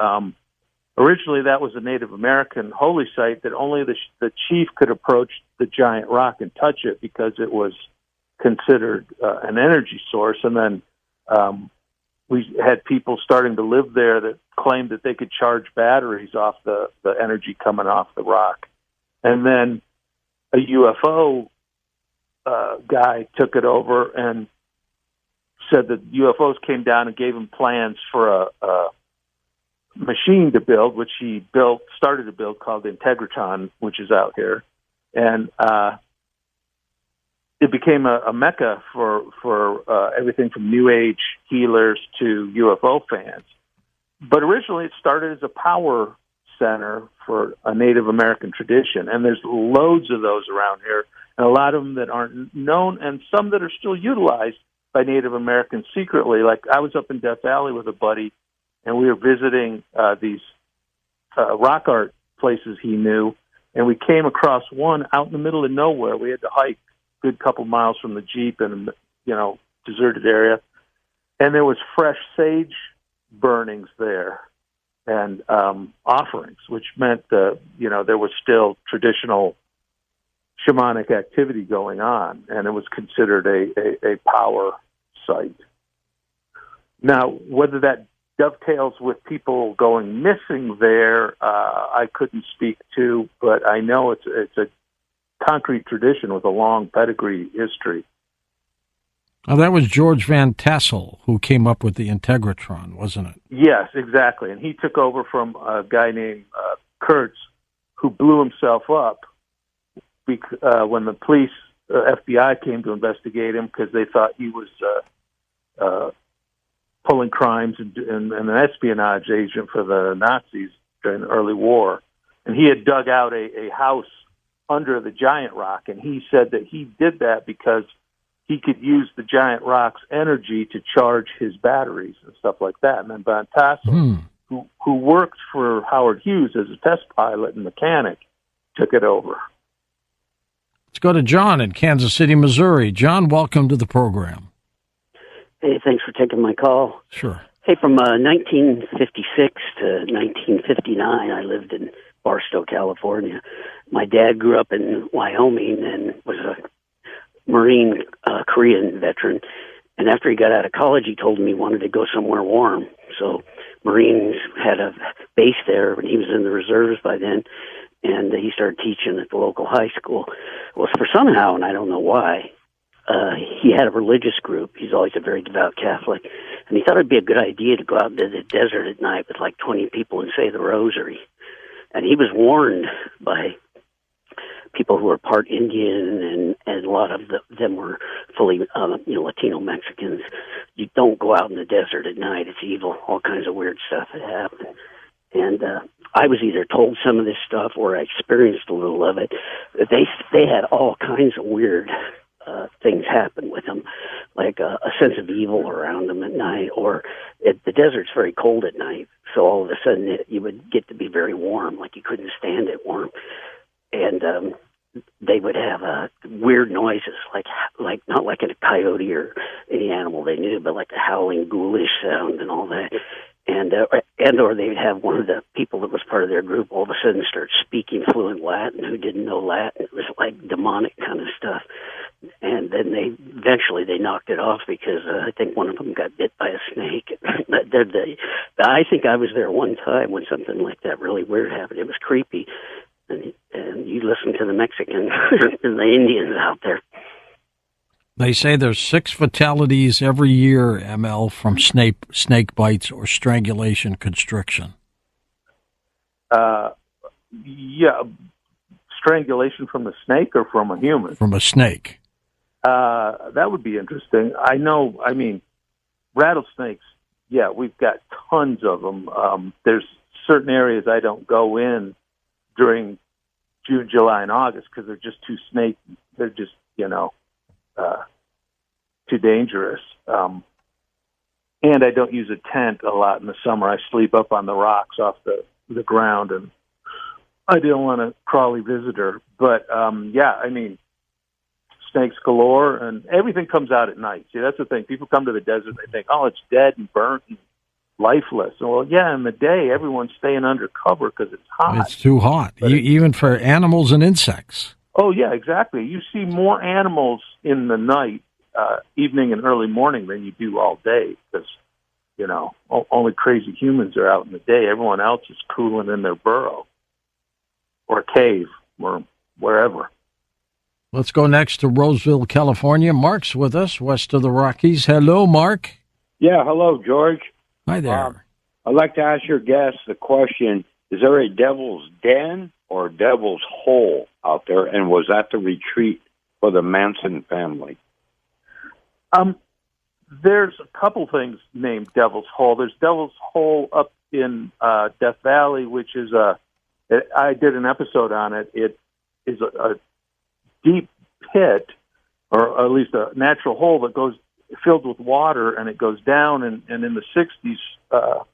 Originally, that was a Native American holy site that only the chief could approach the Giant Rock and touch it because it was considered an energy source. And then we had people starting to live there that claimed that they could charge batteries off the energy coming off the rock. And then a UFO guy took it over and said that UFOs came down and gave him plans for a machine to build, which he started to build, called the Integratron, which is out here. And it became a mecca for everything from New Age healers to UFO fans. But originally it started as a power center for a Native American tradition, and there's loads of those around here, and a lot of them that aren't known, and some that are still utilized by Native Americans secretly. Like, I was up in Death Valley with a buddy, and we were visiting these rock art places he knew, and we came across one out in the middle of nowhere. We had to hike a good couple miles from the Jeep in a deserted area, and there was fresh sage burnings there and offerings, which meant there was still traditional shamanic activity going on, and it was considered a power site. Now, whether that dovetails with people going missing there, I couldn't speak to, but I know it's a concrete tradition with a long pedigree history. Now, that was George Van Tassel who came up with the Integratron, wasn't it? Yes, exactly. And he took over from a guy named Kurtz, who blew himself up when the police, FBI, came to investigate him because they thought he was pulling crimes and an espionage agent for the Nazis during the early war. And he had dug out a house under the giant rock, and he said that he did that because he could use the giant rock's energy to charge his batteries and stuff like that. And then Van Tassel, who worked for Howard Hughes as a test pilot and mechanic, took it over. Let's go to John in Kansas City, Missouri. John, welcome to the program. Hey, thanks for taking my call. Sure. Hey, from 1956 to 1959, I lived in Barstow, California. My dad grew up in Wyoming and was a Marine Korean veteran. And after he got out of college, he told me he wanted to go somewhere warm. So Marines had a base there, and he was in the reserves by then. And he started teaching at the local high school. Well, for somehow, and I don't know why, he had a religious group. He's always a very devout Catholic. And he thought it'd be a good idea to go out into the desert at night with like 20 people and say the rosary. And he was warned by people who were part Indian, and a lot of them were fully, Latino Mexicans. You don't go out in the desert at night. It's evil. All kinds of weird stuff had happened. And I was either told some of this stuff or I experienced a little of it. They had all kinds of weird things happen with them, like a sense of evil around them at night, or the desert's very cold at night, so all of a sudden you would get to be very warm, like you couldn't stand it warm. And they would have weird noises, like not like a coyote or any animal they knew, but like a howling, ghoulish sound and all that. And or they'd have one of the people that was part of their group all of a sudden start speaking fluent Latin who didn't know Latin. It was like demonic kind of stuff. And then eventually they knocked it off because I think one of them got bit by a snake. I think I was there one time when something like that really weird happened. It was creepy. And you listen to the Mexicans and the Indians out there. They say there's 6 fatalities every year, ML, from snake bites or strangulation constriction. Yeah, strangulation from a snake or from a human? From a snake. That would be interesting. Rattlesnakes, yeah, we've got tons of them. There's certain areas I don't go in during June, July, and August because they're just too snaky. They're just, too dangerous. And I don't use a tent a lot in the summer. I sleep up on the rocks off the ground, and I don't want a crawly visitor. But, snakes galore, and everything comes out at night. See, that's the thing. People come to the desert, they think, oh, it's dead and burnt and lifeless. Well, yeah, in the day, everyone's staying under cover because it's hot. It's too hot, even for animals and insects. Oh, yeah, exactly. You see more animals in the night, evening and early morning, than you do all day because Only crazy humans are out in the day. Everyone else is cooling in their burrow or cave or wherever. Let's go next to Roseville, California. Mark's with us, west of the Rockies. Hello, Mark. Yeah, hello, George. Hi there. I'd like to ask your guest the question, is there a devil's den or devil's hole out there, and was that the retreat for the Manson family? There's a couple things named Devil's Hole. There's Devil's Hole up in Death Valley, which is I did an episode on it. It is a deep pit, or at least a natural hole that goes filled with water, and it goes down. And in the 60s,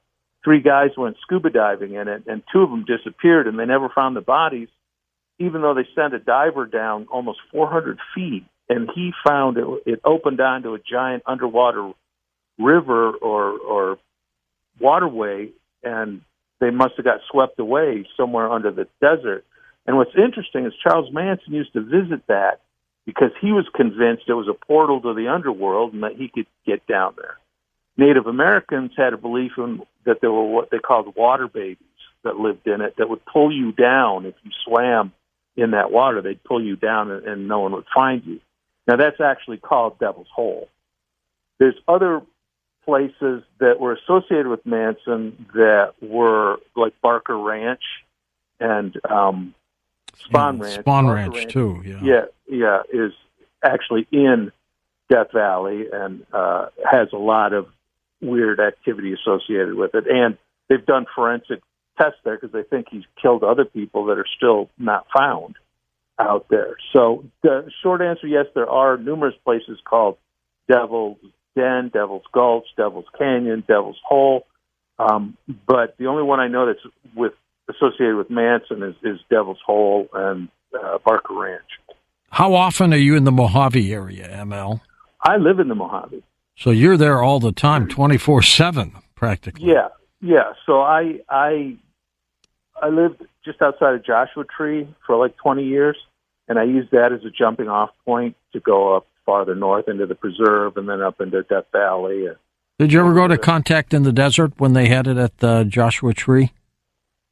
3 guys went scuba diving in it, and 2 of them disappeared, and they never found the bodies, even though they sent a diver down almost 400 feet. And he found it opened onto a giant underwater river or waterway, and they must have got swept away somewhere under the desert. And what's interesting is Charles Manson used to visit that because he was convinced it was a portal to the underworld and that he could get down there. Native Americans had a belief that there were what they called water babies that lived in it that would pull you down if you swam in that water. They'd pull you down and no one would find you. Now, that's actually called Devil's Hole. There's other places that were associated with Manson that were like Barker Ranch and Spawn Ranch. Spawn Ranch, too, Yeah, is actually in Death Valley and has a lot of weird activity associated with it. And they've done forensic tests there because they think he's killed other people that are still not found out there. So the short answer, yes, there are numerous places called Devil's Den, Devil's Gulch, Devil's Canyon, Devil's Hole. But the only one I know that's associated with Manson is Devil's Hole and Barker Ranch. How often are you in the Mojave area, ML? I live in the Mojave. So you're there all the time, 24/7, practically. Yeah. So I lived just outside of Joshua Tree for like 20 years, and I used that as a jumping off point to go up farther north into the preserve and then up into Death Valley. Did you ever go to Contact in the Desert when they had it at the Joshua Tree?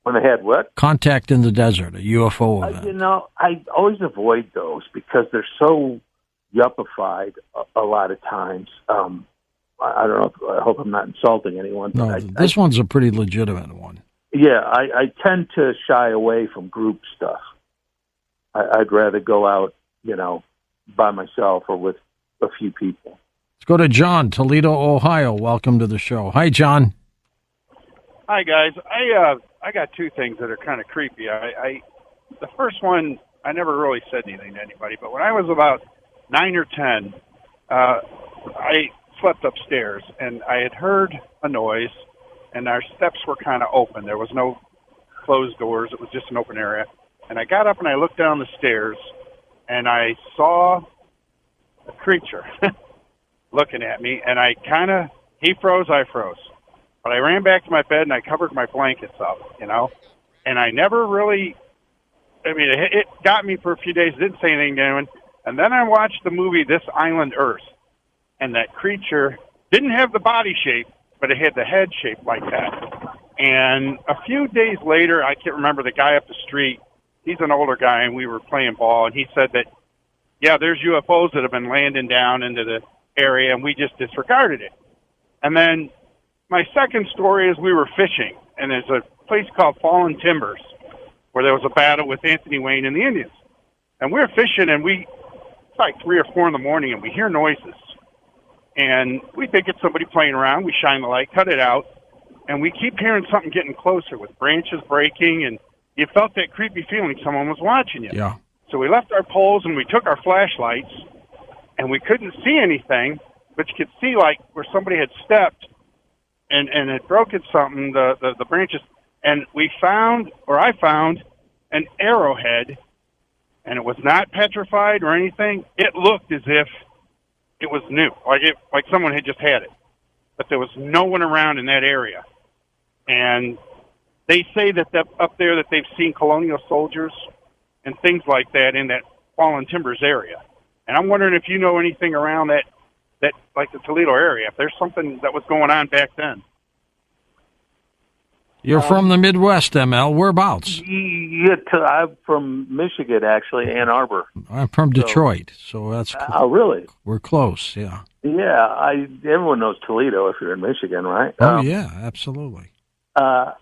When they had what? Contact in the Desert, a UFO event. I always avoid those because they're so yuppified a lot of times. I don't know. I hope I'm not insulting anyone. No, this one's a pretty legitimate one. Yeah, I tend to shy away from group stuff. I'd rather go out, by myself or with a few people. Let's go to John, Toledo, Ohio. Welcome to the show. Hi, John. Hi, guys. I got 2 things that are kind of creepy. The first one, I never really said anything to anybody, but when I was about 9 or 10, I slept upstairs, and I had heard a noise, and our steps were kind of open. There was no closed doors. It was just an open area. And I got up and I looked down the stairs, and I saw a creature looking at me, and he froze, I froze. But I ran back to my bed, and I covered my blankets up, and I never really, it got me for a few days, didn't say anything to anyone. And then I watched the movie This Island Earth, and that creature didn't have the body shape, but it had the head shape like that. And a few days later, I can't remember, the guy up the street, he's an older guy, and we were playing ball, and he said that, yeah, there's UFOs that have been landing down into the area, and we just disregarded it. And then my second story is we were fishing, and there's a place called Fallen Timbers where there was a battle with Anthony Wayne and the Indians. And we were fishing, and it's like 3 or 4 in the morning, and we hear noises. And we think it's somebody playing around. We shine the light, cut it out, and we keep hearing something getting closer with branches breaking, and you felt that creepy feeling someone was watching you. Yeah. So we left our poles, and we took our flashlights, and we couldn't see anything, but you could see like where somebody had stepped and had broken something, the branches. And I found an arrowhead, and it was not petrified or anything. It looked as if it was new, like someone had just had it. But there was no one around in that area. And they say that up there that they've seen colonial soldiers and things like that in that Fallen Timbers area. And I'm wondering if you know anything around that that, like the Toledo area, if there's something that was going on back then. You're from the Midwest, ML. Whereabouts? Yeah, I'm from Michigan, actually, Ann Arbor. I'm from Detroit, so that's Oh, really? we're close. Yeah. Yeah, everyone knows Toledo if you're in Michigan, right? Oh yeah, absolutely. I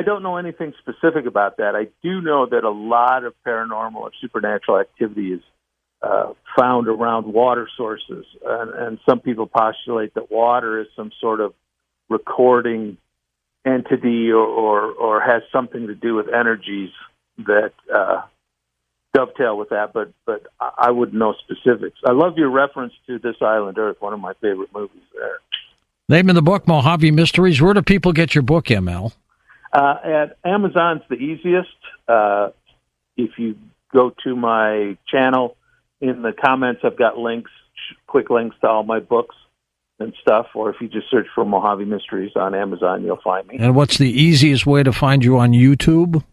don't know anything specific about that. I do know that a lot of paranormal or supernatural activity is found around water sources, and some people postulate that water is some sort of recording entity or has something to do with energies that dovetail with that, but I wouldn't know specifics. I love your reference to This Island Earth, one of my favorite movies there. Name of the book, Mojave Mysteries. Where do people get your book, ML? At Amazon's the easiest. If you go to my channel, in the comments I've got links, quick links to all my books and stuff, or if you just search for Mojave Mysteries on Amazon, you'll find me. And what's the easiest way to find you on YouTube?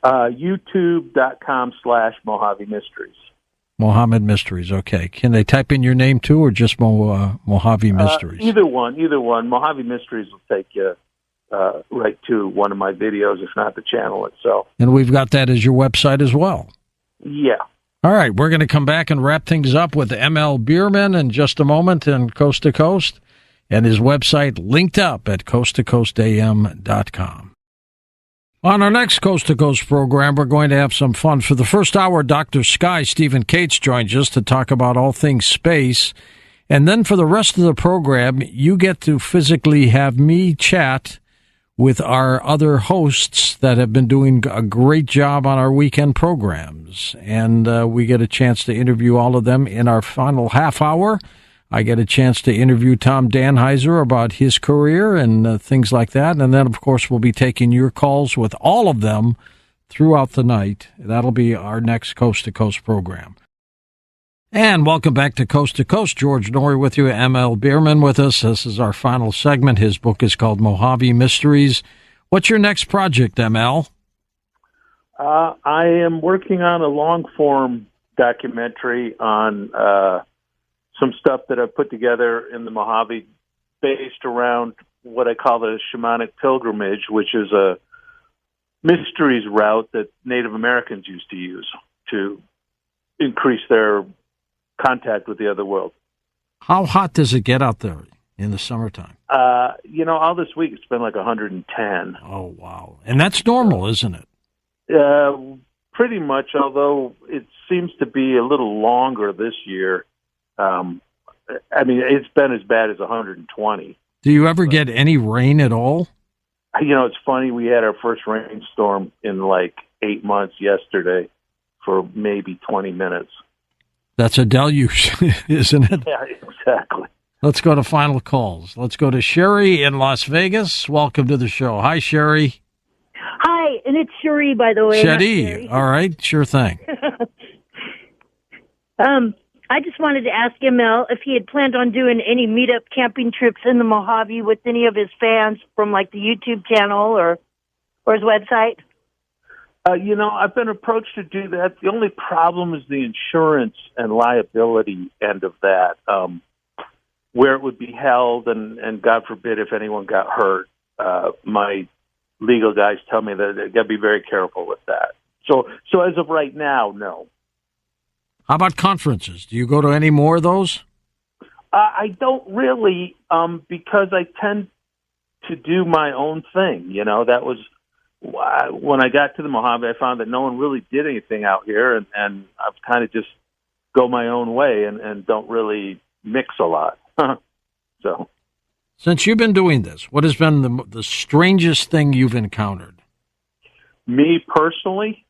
YouTube.com/Mojave Mysteries. Mohammed Mysteries, okay. Can they type in your name too, or just Mojave Mysteries? Either one. Mojave Mysteries will take you right to one of my videos, if not the channel itself. And we've got that as your website as well. Yeah. All right, we're going to come back and wrap things up with ML Bierman in just a moment and Coast to Coast, and his website linked up at coasttocoastam.com. On our next Coast to Coast program, we're going to have some fun. For the first hour, Dr. Sky Stephen Cates joins us to talk about all things space. And then for the rest of the program, you get to physically have me chat with our other hosts that have been doing a great job on our weekend programs. And we get a chance to interview all of them in our final half hour. I get a chance to interview Tom Danheiser about his career and things like that. And then, of course, we'll be taking your calls with all of them throughout the night. That'll be our next Coast to Coast program. And welcome back to Coast. George Norrie with you, ML Bierman with us. This is our final segment. His book is called Mojave Mysteries. What's your next project, ML? I am working on a long-form documentary on some stuff that I've put together in the Mojave based around what I call the shamanic pilgrimage, which is a mysteries route that Native Americans used to use to increase their contact with the other world. How hot does it get out there in the summertime? All this week it's been like 110. Oh, wow. And that's normal, isn't it? Pretty much, although it seems to be a little longer this year. It's been as bad as 120. Do you ever get any rain at all? It's funny. We had our first rainstorm in like 8 months yesterday for maybe 20 minutes. That's a deluge, isn't it? Yeah, exactly. Let's go to final calls. Let's go to Sherry in Las Vegas. Welcome to the show. Hi, Sherry. Hi, and it's Cherie, by the way. Sherry. All right, sure thing. I just wanted to ask ML if he had planned on doing any meetup camping trips in the Mojave with any of his fans from like the YouTube channel or his website. I've been approached to do that. The only problem is the insurance and liability end of that, where it would be held, and God forbid if anyone got hurt. My legal guys tell me that they got to be very careful with that. So as of right now, no. How about conferences? Do you go to any more of those? I don't really, because I tend to do my own thing. That was when I got to the Mojave, I found that no one really did anything out here, and I've kind of just go my own way and don't really mix a lot. So, since you've been doing this, what has been the strangest thing you've encountered? Me personally?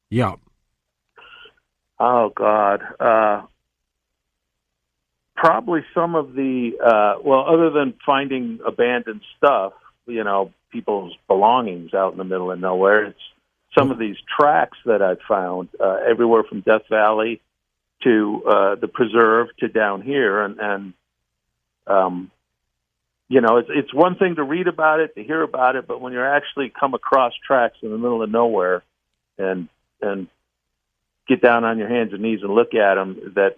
Yeah. Oh, God. Probably some of the, other than finding abandoned stuff, people's belongings out in the middle of nowhere, it's some of these tracks that I've found everywhere from Death Valley to the preserve to down here. And it's one thing to read about it, to hear about it, but when you're actually come across tracks in the middle of nowhere and get down on your hands and knees and look at them, that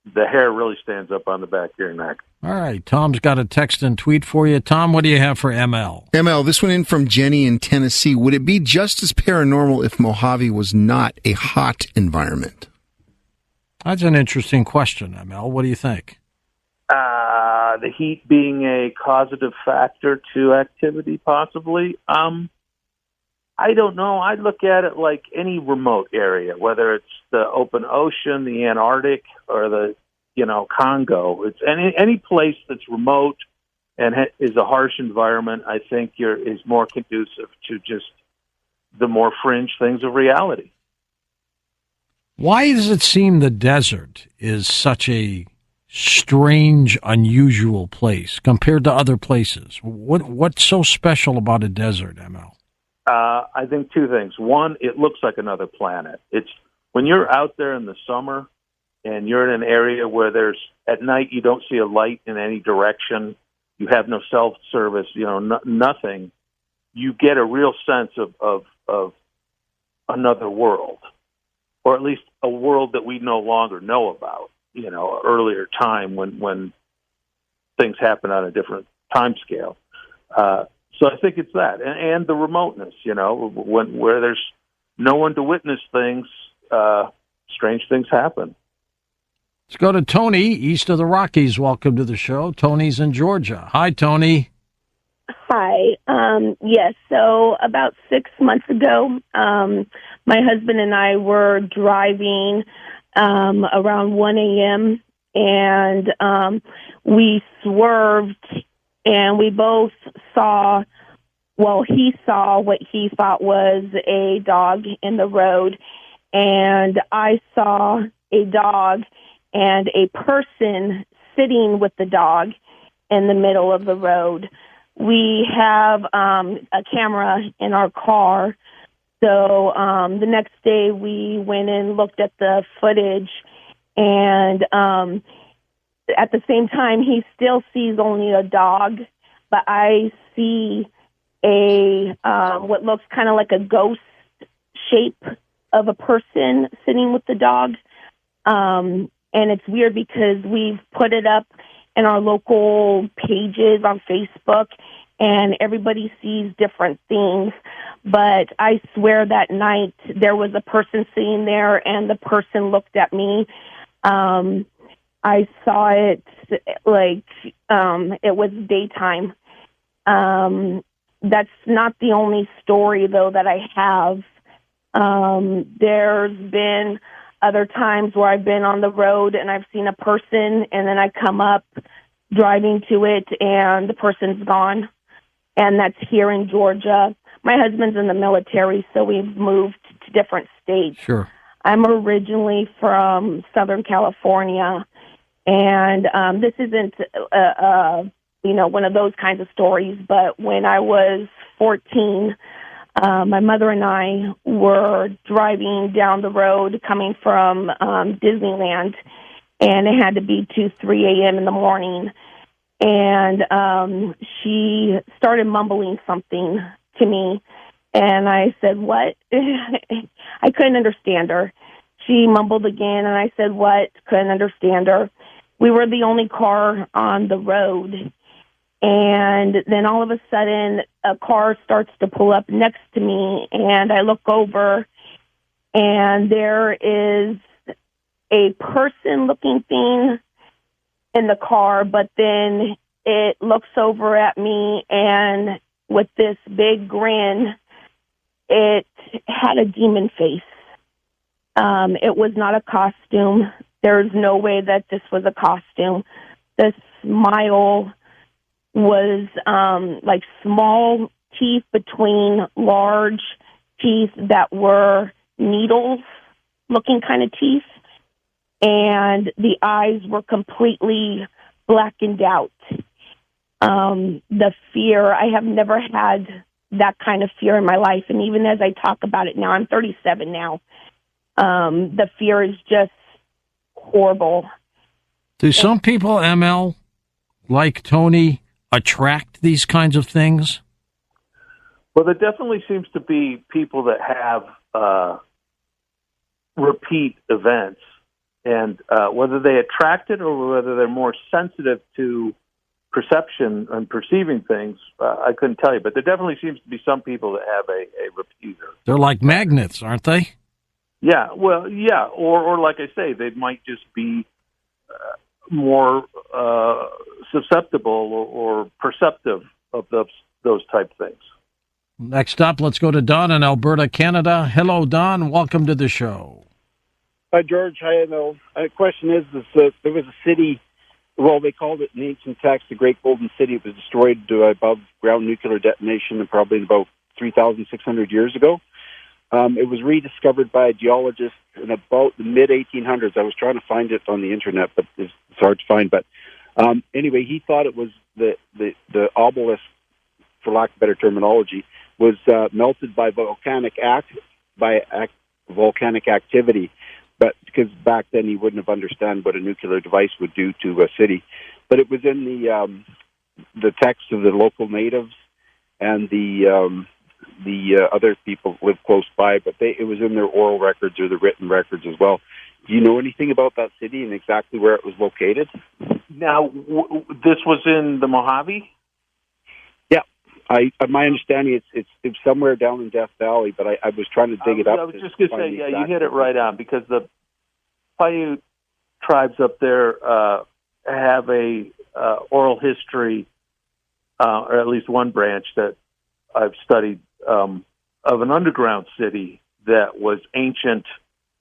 the hair really stands up on the back of your neck. All right, Tom's got a text and tweet for you. Tom, what do you have for ML? ML, this one in from Jenny in Tennessee. Would it be just as paranormal if Mojave was not a hot environment? That's an interesting question, ML. What do you think? The heat being a causative factor to activity, possibly. I don't know. I look at it like any remote area, whether it's the open ocean, the Antarctic, or the Congo. It's any place that's remote and is a harsh environment. I think is more conducive to just the more fringe things of reality. Why does it seem the desert is such a strange, unusual place compared to other places? What's so special about a desert, ML? I think two things. One, it looks like another planet. It's when you're out there in the summer and you're in an area where at night you don't see a light in any direction, you have no cell service, nothing. You get a real sense of another world, or at least a world that we no longer know about. Earlier time when things happen on a different time scale. So I think it's that, and the remoteness. Where there's no one to witness things, strange things happen. Let's go to Tony, east of the Rockies. Welcome to the show. Tony's in Georgia. Hi, Tony. Hi. Yes. So about 6 months ago, my husband and I were driving around 1 a.m. and we swerved, and we both saw. Well, he saw what he thought was a dog in the road, and I saw a dog and a person sitting with the dog in the middle of the road. We have a camera in our car, so the next day we went and looked at the footage, and at the same time he still sees only a dog, but I see a what looks kind of like a ghost shape of a person sitting with the dog. And it's weird because we've put it up in our local pages on Facebook, and everybody sees different things. But I swear that night there was a person sitting there, and the person looked at me. I saw it like it was daytime. That's not the only story, though, that I have. There's been other times where I've been on the road and I've seen a person, and then I come up driving to it and the person's gone. And that's here in Georgia. My husband's in the military, so we've moved to different states. Sure. I'm originally from Southern California, and this isn't one of those kinds of stories, but when I was 14, my mother and I were driving down the road coming from Disneyland, and it had to be 3 a.m. in the morning, and she started mumbling something to me, and I said, "What?" I couldn't understand her. She mumbled again, and I said, "What?" Couldn't understand her. We were the only car on the road. And then all of a sudden, a car starts to pull up next to me, and I look over, and there is a person-looking thing in the car, but then it looks over at me, and with this big grin, it had a demon face. It was not a costume. There's no way that this was a costume. The smile was like small teeth between large teeth that were needles-looking kind of teeth, and the eyes were completely blackened out. The fear, I have never had that kind of fear in my life, and even as I talk about it now, I'm 37 now, the fear is just horrible. Do some people, ML, like Tony, attract these kinds of things? Well, there definitely seems to be people that have repeat events And whether they attract it or whether they're more sensitive to perception and perceiving things, I couldn't tell you. But there definitely seems to be some people that have a repeater. They're like magnets, aren't they? Yeah, well, yeah, or like I say, they might just be more susceptible or perceptive of those type things. Next up, let's go to Don in Alberta, Canada. Hello, Don. Welcome to the show. Hi, George. Hi, Emil. The question is there was a city, well, they called it in ancient text the Great Golden City. It was destroyed above ground nuclear detonation probably about 3,600 years ago. It was rediscovered by a geologist in about the mid-1800s. I was trying to find it on the internet, but it's hard to find. But anyway, he thought it was the obelisk, for lack of better terminology, was melted by volcanic activity. But because back then he wouldn't have understood what a nuclear device would do to a city. But it was in the text of the local natives and the other people who lived close by. But it was in their oral records or the written records as well. Do you know anything about that city and exactly where it was located? Now, this was in the Mojave? Yeah. My understanding it's somewhere down in Death Valley, but I was trying to dig it up. I was just going to say, yeah, you hit it right on, because the Paiute tribes up there have a oral history, or at least one branch that I've studied, of an underground city that was ancient,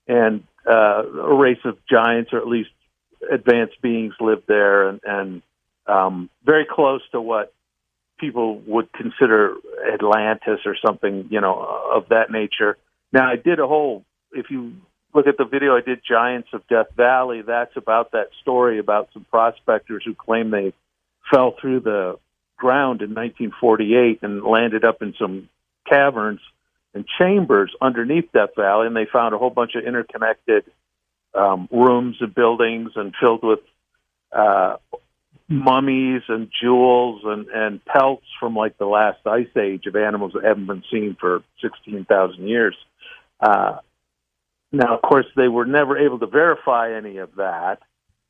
and a race of giants, or at least advanced beings, lived there, and very close to what people would consider Atlantis or something, of that nature. Now, I did if you look at the video, I did Giants of Death Valley. That's about that story about some prospectors who claim they fell through the ground in 1948 and landed up in some caverns and chambers underneath Death Valley, and they found a whole bunch of interconnected rooms and buildings and filled with mummies and jewels and pelts from like the last ice age of animals that haven't been seen for 16,000 years. Now, of course, they were never able to verify any of that,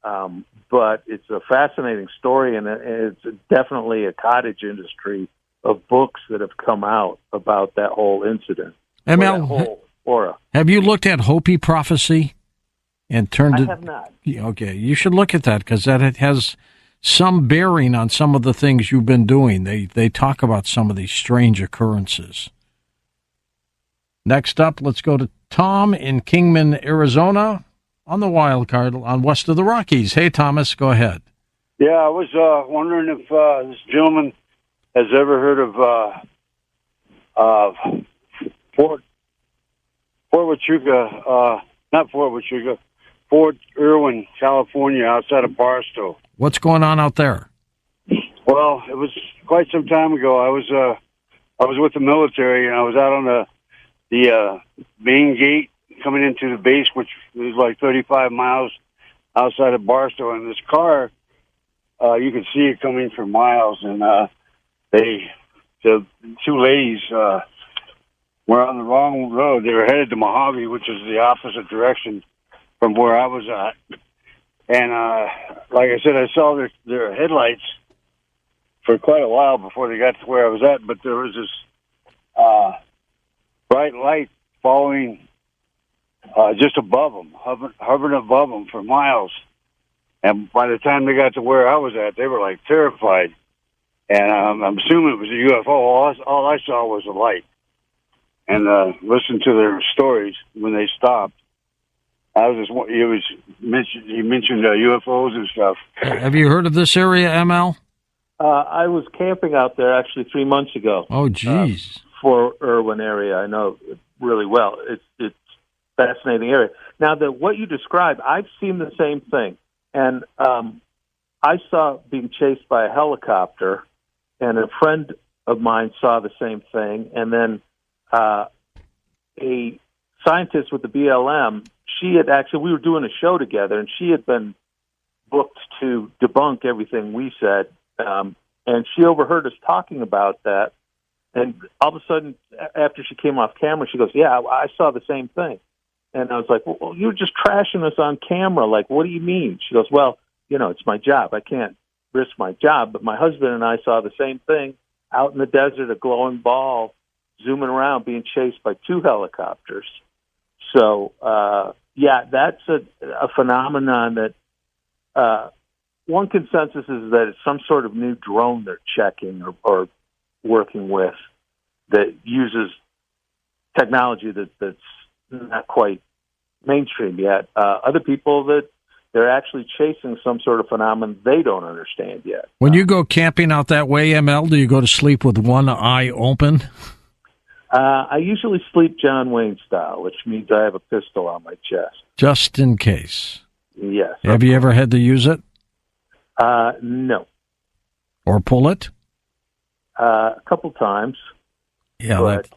but it's a fascinating story, and it's definitely a cottage industry of books that have come out about that whole incident. ML, whole aura. Have you looked at Hopi prophecy and turned it? I have not. Okay, you should look at that, because that has some bearing on some of the things you've been doing. They talk about some of these strange occurrences. Next up, let's go to Tom in Kingman, Arizona, on the wild card on west of the Rockies. Hey, Thomas, go ahead. Yeah, I was wondering if this gentleman has ever heard of Fort Huachuca, not Fort Huachuca, Fort Irwin, California, outside of Barstow. What's going on out there? Well, it was quite some time ago. I was with the military, and I was out on the main gate coming into the base, which was like 35 miles outside of Barstow. And this car, you could see it coming for miles. And the two ladies were on the wrong road. They were headed to Mojave, which is the opposite direction from where I was at. And like I said, I saw their headlights for quite a while before they got to where I was at. But there was this bright light following just above them, hovering above them for miles. And by the time they got to where I was at, they were like terrified. And I'm assuming it was a UFO. All I saw was a light. And listened to their stories when they stopped. You mentioned UFOs and stuff. Have you heard of this area, ML? I was camping out there actually 3 months ago. Oh, geez. For Irwin area, I know it really well. It's a fascinating area. Now, what you described, I've seen the same thing, and I saw being chased by a helicopter, and a friend of mine saw the same thing, and then a scientist with the BLM. We were doing a show together, and she had been booked to debunk everything we said, and she overheard us talking about that. And all of a sudden, after she came off camera, she goes, "Yeah, I saw the same thing." And I was like, well, you're just trashing us on camera. Like, what do you mean? She goes, well, it's my job. I can't risk my job. But my husband and I saw the same thing out in the desert, a glowing ball zooming around being chased by 2 helicopters. So, that's a phenomenon that one consensus is that it's some sort of new drone they're checking or working with that uses technology that's not quite mainstream yet. Other people that they're actually chasing some sort of phenomenon they don't understand yet. When you go camping out that way, ML, do you go to sleep with one eye open? I usually sleep John Wayne style, which means I have a pistol on my chest. Just in case. Yes. Have you ever had to use it? No. Or pull it? A couple times. Yeah. But,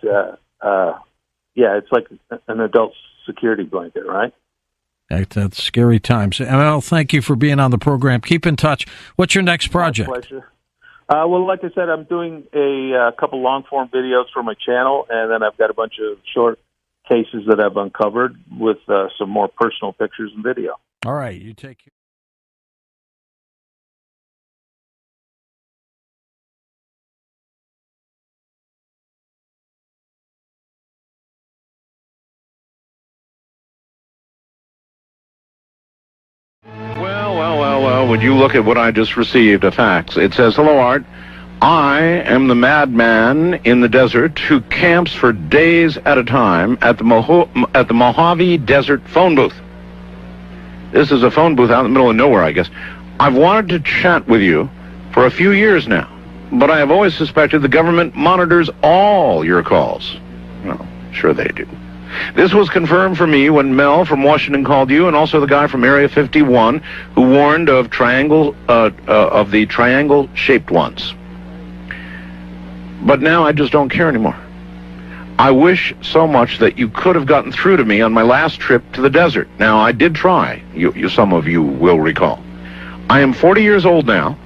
it's like an adult security blanket, right? That's scary times. ML, thank you for being on the program. Keep in touch. What's your next project? My pleasure. Well, like I said, I'm doing a couple long-form videos for my channel, and then I've got a bunch of short cases that I've uncovered with some more personal pictures and video. All right, you take care. Well, would you look at what I just received, a fax. It says, hello, Art. I am the madman in the desert who camps for days at a time at the Mojave Desert phone booth. This is a phone booth out in the middle of nowhere, I guess. I've wanted to chat with you for a few years now, but I have always suspected the government monitors all your calls. Well, sure they do. This was confirmed for me when Mel from Washington called you, and also the guy from Area 51 who warned of the triangle-shaped ones. But now I just don't care anymore. I wish so much that you could have gotten through to me on my last trip to the desert. Now, I did try, some of you will recall. I am 40 years old now,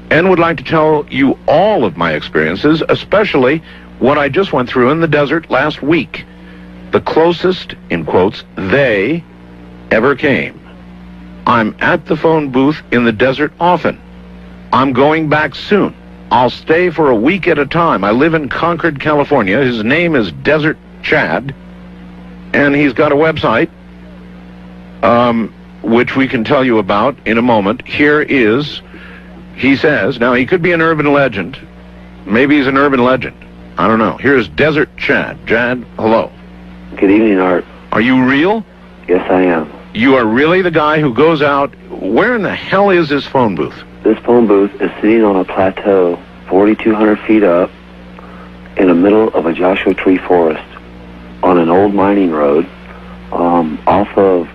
and would like to tell you all of my experiences, especially what I just went through in the desert last week. The closest, in quotes, they ever came. I'm at the phone booth in the desert often. I'm going back soon. I'll stay for a week at a time. I live in Concord, California. His name is Desert Chad, and he's got a website, which we can tell you about in a moment. Here is, he says, now he could be an urban legend. Maybe he's an urban legend. I don't know. Here's Desert Chad. Chad, hello. Good evening, Art. Are you real? Yes, I am. You are really the guy who goes out. Where in the hell is this phone booth? This phone booth is sitting on a plateau 4,200 feet up in the middle of a Joshua Tree forest on an old mining road off of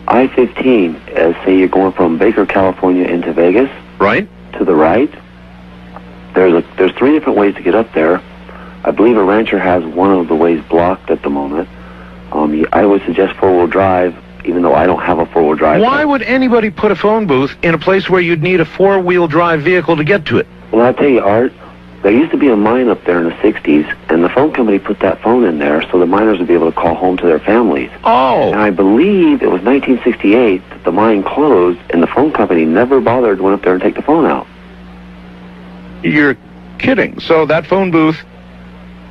I-15, as say you're going from Baker, California into Vegas. Right. To the right. There's 3 different ways to get up there. I believe a rancher has one of the ways blocked at the moment. I would suggest 4-wheel drive, even though I don't have a 4-wheel drive. Why would anybody put a phone booth in a place where you'd need a 4-wheel drive vehicle to get to it? Well, I'll tell you, Art, there used to be a mine up there in the 60s, and the phone company put that phone in there so the miners would be able to call home to their families. Oh! And I believe it was 1968 that the mine closed, and the phone company never bothered to go up there and take the phone out. You're kidding. So that phone booth,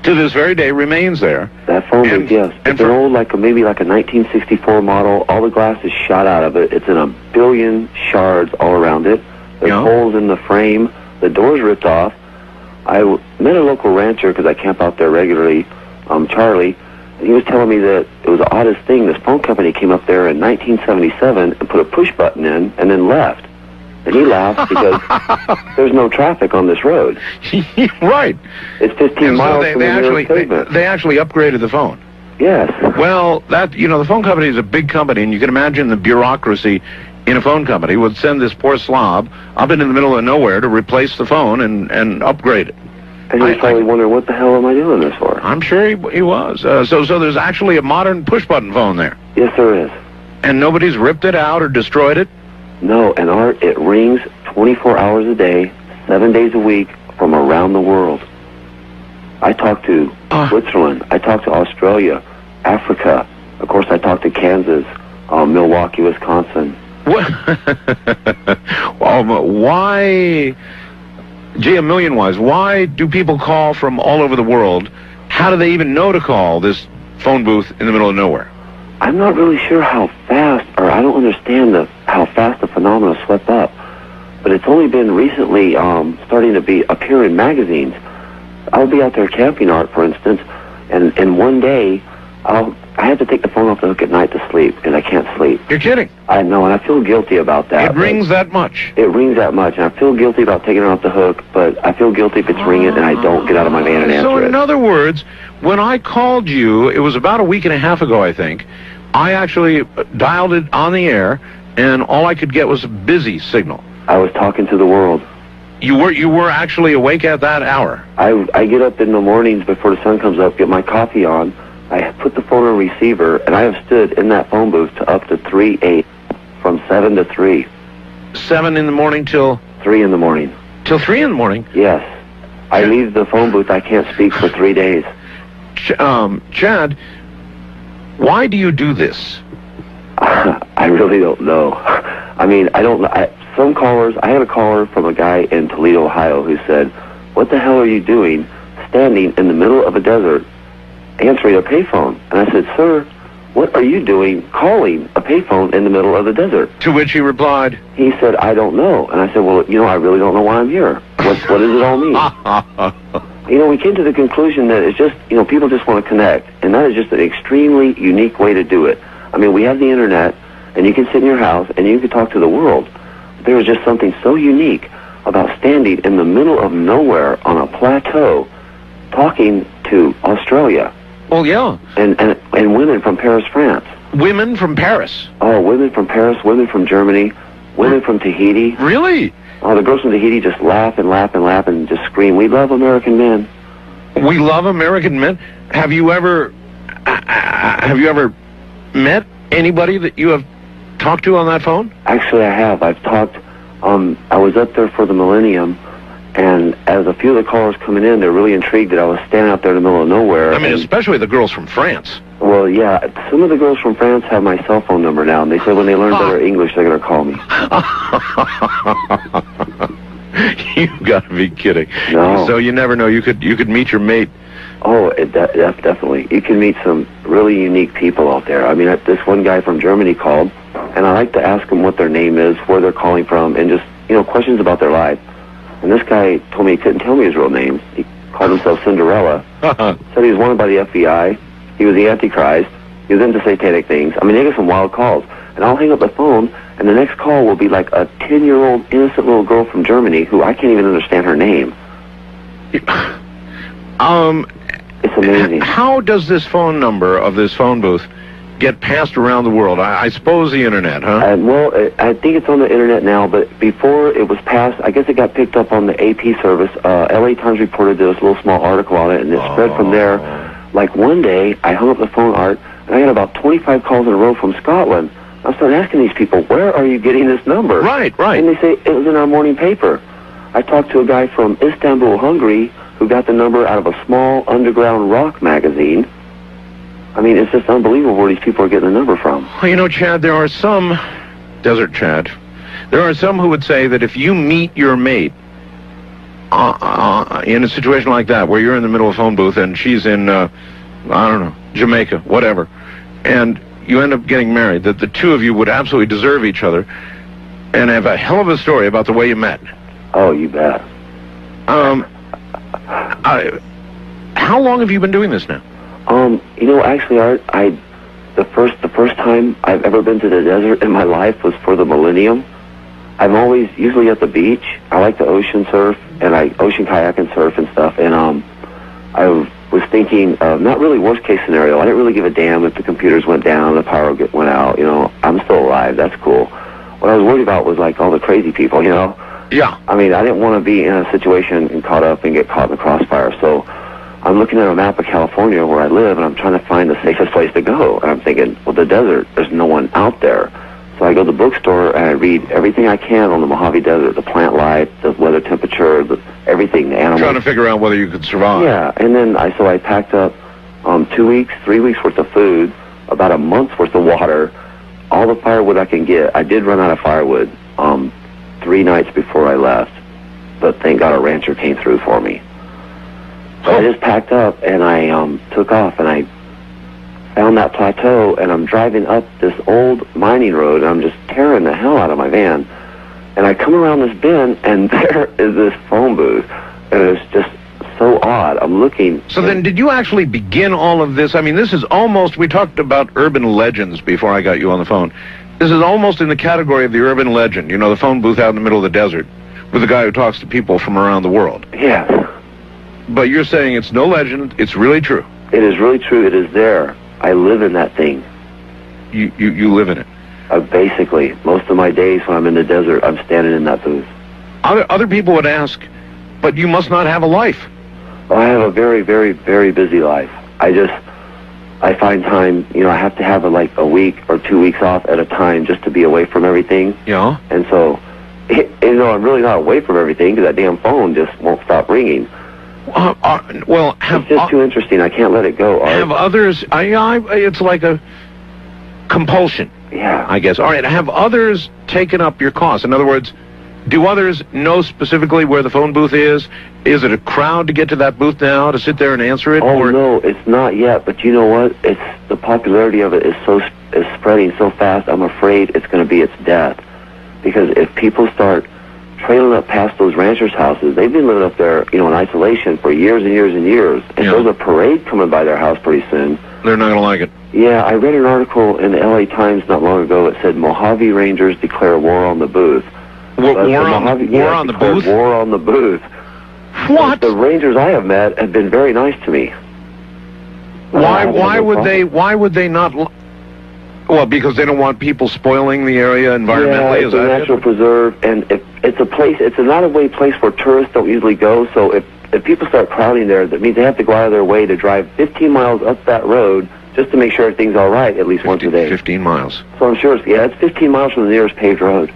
to this very day, remains there. That phone booth, yes. It's an old, maybe like a 1964 model. All the glass is shot out of it. It's in a billion shards all around it. There's holes in the frame. The door's ripped off. I met a local rancher, because I camp out there regularly, Charlie, and he was telling me that it was the oddest thing. This phone company came up there in 1977 and put a push button in and then left. And he laughed because there's no traffic on this road. Right. It's 15 miles from the nearest pavement. They actually upgraded the phone. Yes. Well, the phone company is a big company, and you can imagine the bureaucracy in a phone company would send this poor slob up into the middle of nowhere to replace the phone and upgrade it. And he's probably wondering, what the hell am I doing this for? I'm sure he was. So there's actually a modern push-button phone there. Yes, there is. And nobody's ripped it out or destroyed it? No, and Art, it rings 24 hours a day, 7 days a week, from around the world. I talk to Switzerland. I talk to Australia, Africa. Of course, I talk out to Kansas, Milwaukee, Wisconsin. Why, gee, a million whys, why do people call from all over the world? How do they even know to call this phone booth in the middle of nowhere? I'm not really sure how fast, or I don't understand how fast the phenomena swept up. But it's only been recently starting to appear in magazines. I'll be out there camping, Art, for instance, and one day I have to take the phone off the hook at night to sleep because I can't sleep. You're kidding? I know, and I feel guilty about that. It rings that much? It rings that much, and I feel guilty about taking it off the hook, but I feel guilty if it's ringing and I don't get out of my van and answer it. So in other words, when I called you, it was about a week and a half ago, I think, I actually dialed it on the air, and all I could get was a busy signal. I was talking to the world. You were actually awake at that hour? I get up in the mornings before the sun comes up, get my coffee on, I put the phone on receiver, and I have stood in that phone booth to up to 3 from 7 to 3. 7 in the morning till? 3 in the morning. Till 3 in the morning? Yes. I leave the phone booth, I can't speak for 3 days. Chad, why do you do this? I really don't know. I mean, I don't know. Some callers, I had a caller from a guy in Toledo, Ohio, who said, "What the hell are you doing standing in the middle of a desert answering a payphone?" And I said, "Sir, what are you doing calling a payphone in the middle of the desert?" To which he replied, he said, "I don't know." And I said, "Well, I really don't know why I'm here. What does it all mean?" We came to the conclusion that it's just, people just want to connect. And that is just an extremely unique way to do it. I mean, we have the internet, and you can sit in your house, and you can talk to the world. There is just something so unique about standing in the middle of nowhere on a plateau talking to Australia. Oh, yeah. And women from Paris, France. Women from Paris? Oh, women from Paris, women from Germany, women from Tahiti. Really? Oh, the girls from Tahiti just laugh and laugh and laugh and just scream, "We love American men." We love American men? Have you ever met anybody that you have talked to on that phone? Actually, I have. I've talked. I was up there for the Millennium, and as a few of the callers coming in, they're really intrigued that I was standing out there in the middle of nowhere. I mean, especially the girls from France. Well, yeah. Some of the girls from France have my cell phone number now, and they said when they learn better English, they're going to call me. You've got to be kidding. No. So you never know. You could meet your mate. Oh, definitely. You can meet some really unique people out there. I mean, this one guy from Germany called, and I like to ask them what their name is, where they're calling from, and just, questions about their life. And this guy told me he couldn't tell me his real name. He called himself Cinderella. Said he was wanted by the FBI. He was the Antichrist. He was into satanic things. I mean, they get some wild calls. And I'll hang up the phone, and the next call will be like a 10-year-old innocent little girl from Germany who I can't even understand her name. It's amazing. How does this phone number of this phone booth get passed around the world? I suppose the internet, huh? Well, I think it's on the internet now, but before it was passed, I guess it got picked up on the AP service. LA Times reported there was a little small article on it, and it spread from there. Like one day, I hung up the phone, Art, and I got about 25 calls in a row from Scotland. I started asking these people, where are you getting this number? Right. And they say, it was in our morning paper. I talked to a guy from Istanbul, Hungary, who got the number out of a small underground rock magazine. I mean, it's just unbelievable where these people are getting the number from. Well, Chad, there are some, Desert Chad, there are some who would say that if you meet your mate in a situation like that, where you're in the middle of a phone booth and she's in, I don't know, Jamaica, whatever, and you end up getting married, that the two of you would absolutely deserve each other and have a hell of a story about the way you met. Oh, you bet. How long have you been doing this now? Actually, Art, the first time I've ever been to the desert in my life was for the Millennium. I'm always usually at the beach. I like to ocean surf, and I ocean kayak and surf and stuff. And I was thinking, not really worst case scenario. I didn't really give a damn if the computers went down, the power went out. I'm still alive. That's cool. What I was worried about was like all the crazy people. Yeah. I mean, I didn't want to be in a situation and caught up and get caught in the crossfire. So I'm looking at a map of California where I live, and I'm trying to find the safest place to go. And I'm thinking, well, the desert, there's no one out there. So I go to the bookstore, and I read everything I can on the Mojave Desert, the plant life, the weather temperature, everything, the animals. Trying to figure out whether you could survive. Yeah, and then I packed up 2 weeks, 3 weeks worth of food, about a month's worth of water, all the firewood I can get. I did run out of firewood 3 nights before I left, but thank God a rancher came through for me. So I just packed up and I took off, and I found that plateau, and I'm driving up this old mining road, and I'm just tearing the hell out of my van. And I come around this bend, and there is this phone booth, and it's just so odd. I'm looking. So then, did you actually begin all of this? I mean, this is almost, we talked about urban legends before I got you on the phone. This is almost in the category of the urban legend, the phone booth out in the middle of the desert with a guy who talks to people from around the world. Yeah. But you're saying it's no legend, it's really true. It is really true. It is there. I live in that thing. You live in it? Basically. Most of my days when I'm in the desert, I'm standing in that booth. Other people would ask, but you must not have a life. Well, I have a very, very, very busy life. I find time, I have to have a week or 2 weeks off at a time just to be away from everything. Yeah. And so, I'm really not away from everything because that damn phone just won't stop ringing. It's just too interesting. I can't let it go. Have others? It's like a compulsion. Yeah. I guess. All right. Have others taken up your cause? In other words, do others know specifically where the phone booth is? Is it a crowd to get to that booth now to sit there and answer it? Oh, no, it's not yet. But you know what? It's the popularity of it is spreading so fast. I'm afraid it's going to be its death, because if people start trailing up past those ranchers' houses, they've been living up there, in isolation for years and years and years. And there's a parade coming by their house pretty soon. They're not going to like it. Yeah, I read an article in the LA Times not long ago that said Mojave Rangers declare war on the booth. War on the booth? War on the booth. What? The Rangers I have met have been very nice to me. Why would they not? Well, because they don't want people spoiling the area environmentally. Yeah, it's a natural preserve, and it's a place. It's an out-of-way place where tourists don't usually go. So if people start crowding there, that means they have to go out of their way to drive 15 miles up that road just to make sure everything's all right at least once a day. 15 miles. So I'm sure it's 15 miles from the nearest paved road.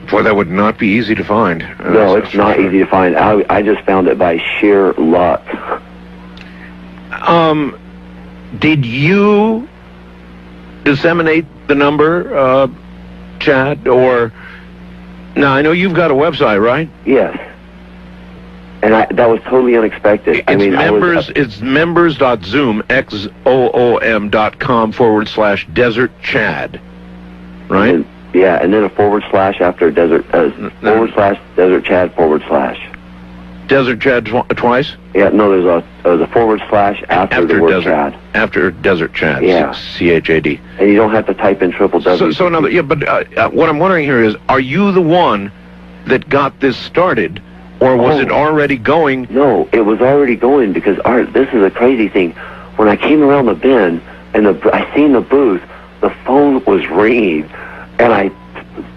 Boy, that would not be easy to find. No, it's not easy to find. I just found it by sheer luck. Did you disseminate the number, Chad, or... Now, I know you've got a website, right? Yes. And that was totally unexpected. It's members.zoom, XOOM.com/Desert Chad, right? And then a / after Desert, / Desert Chad / Desert Chad twice? Yeah, no, there's a / after the word Chad. After Desert Chad, yeah. CHAD. And you don't have to type in www. So another, but what I'm wondering here is, are you the one that got this started, or was it already going? No, it was already going, because, Art, this is a crazy thing. When I came around the bend and I seen the booth, the phone was ringing, and I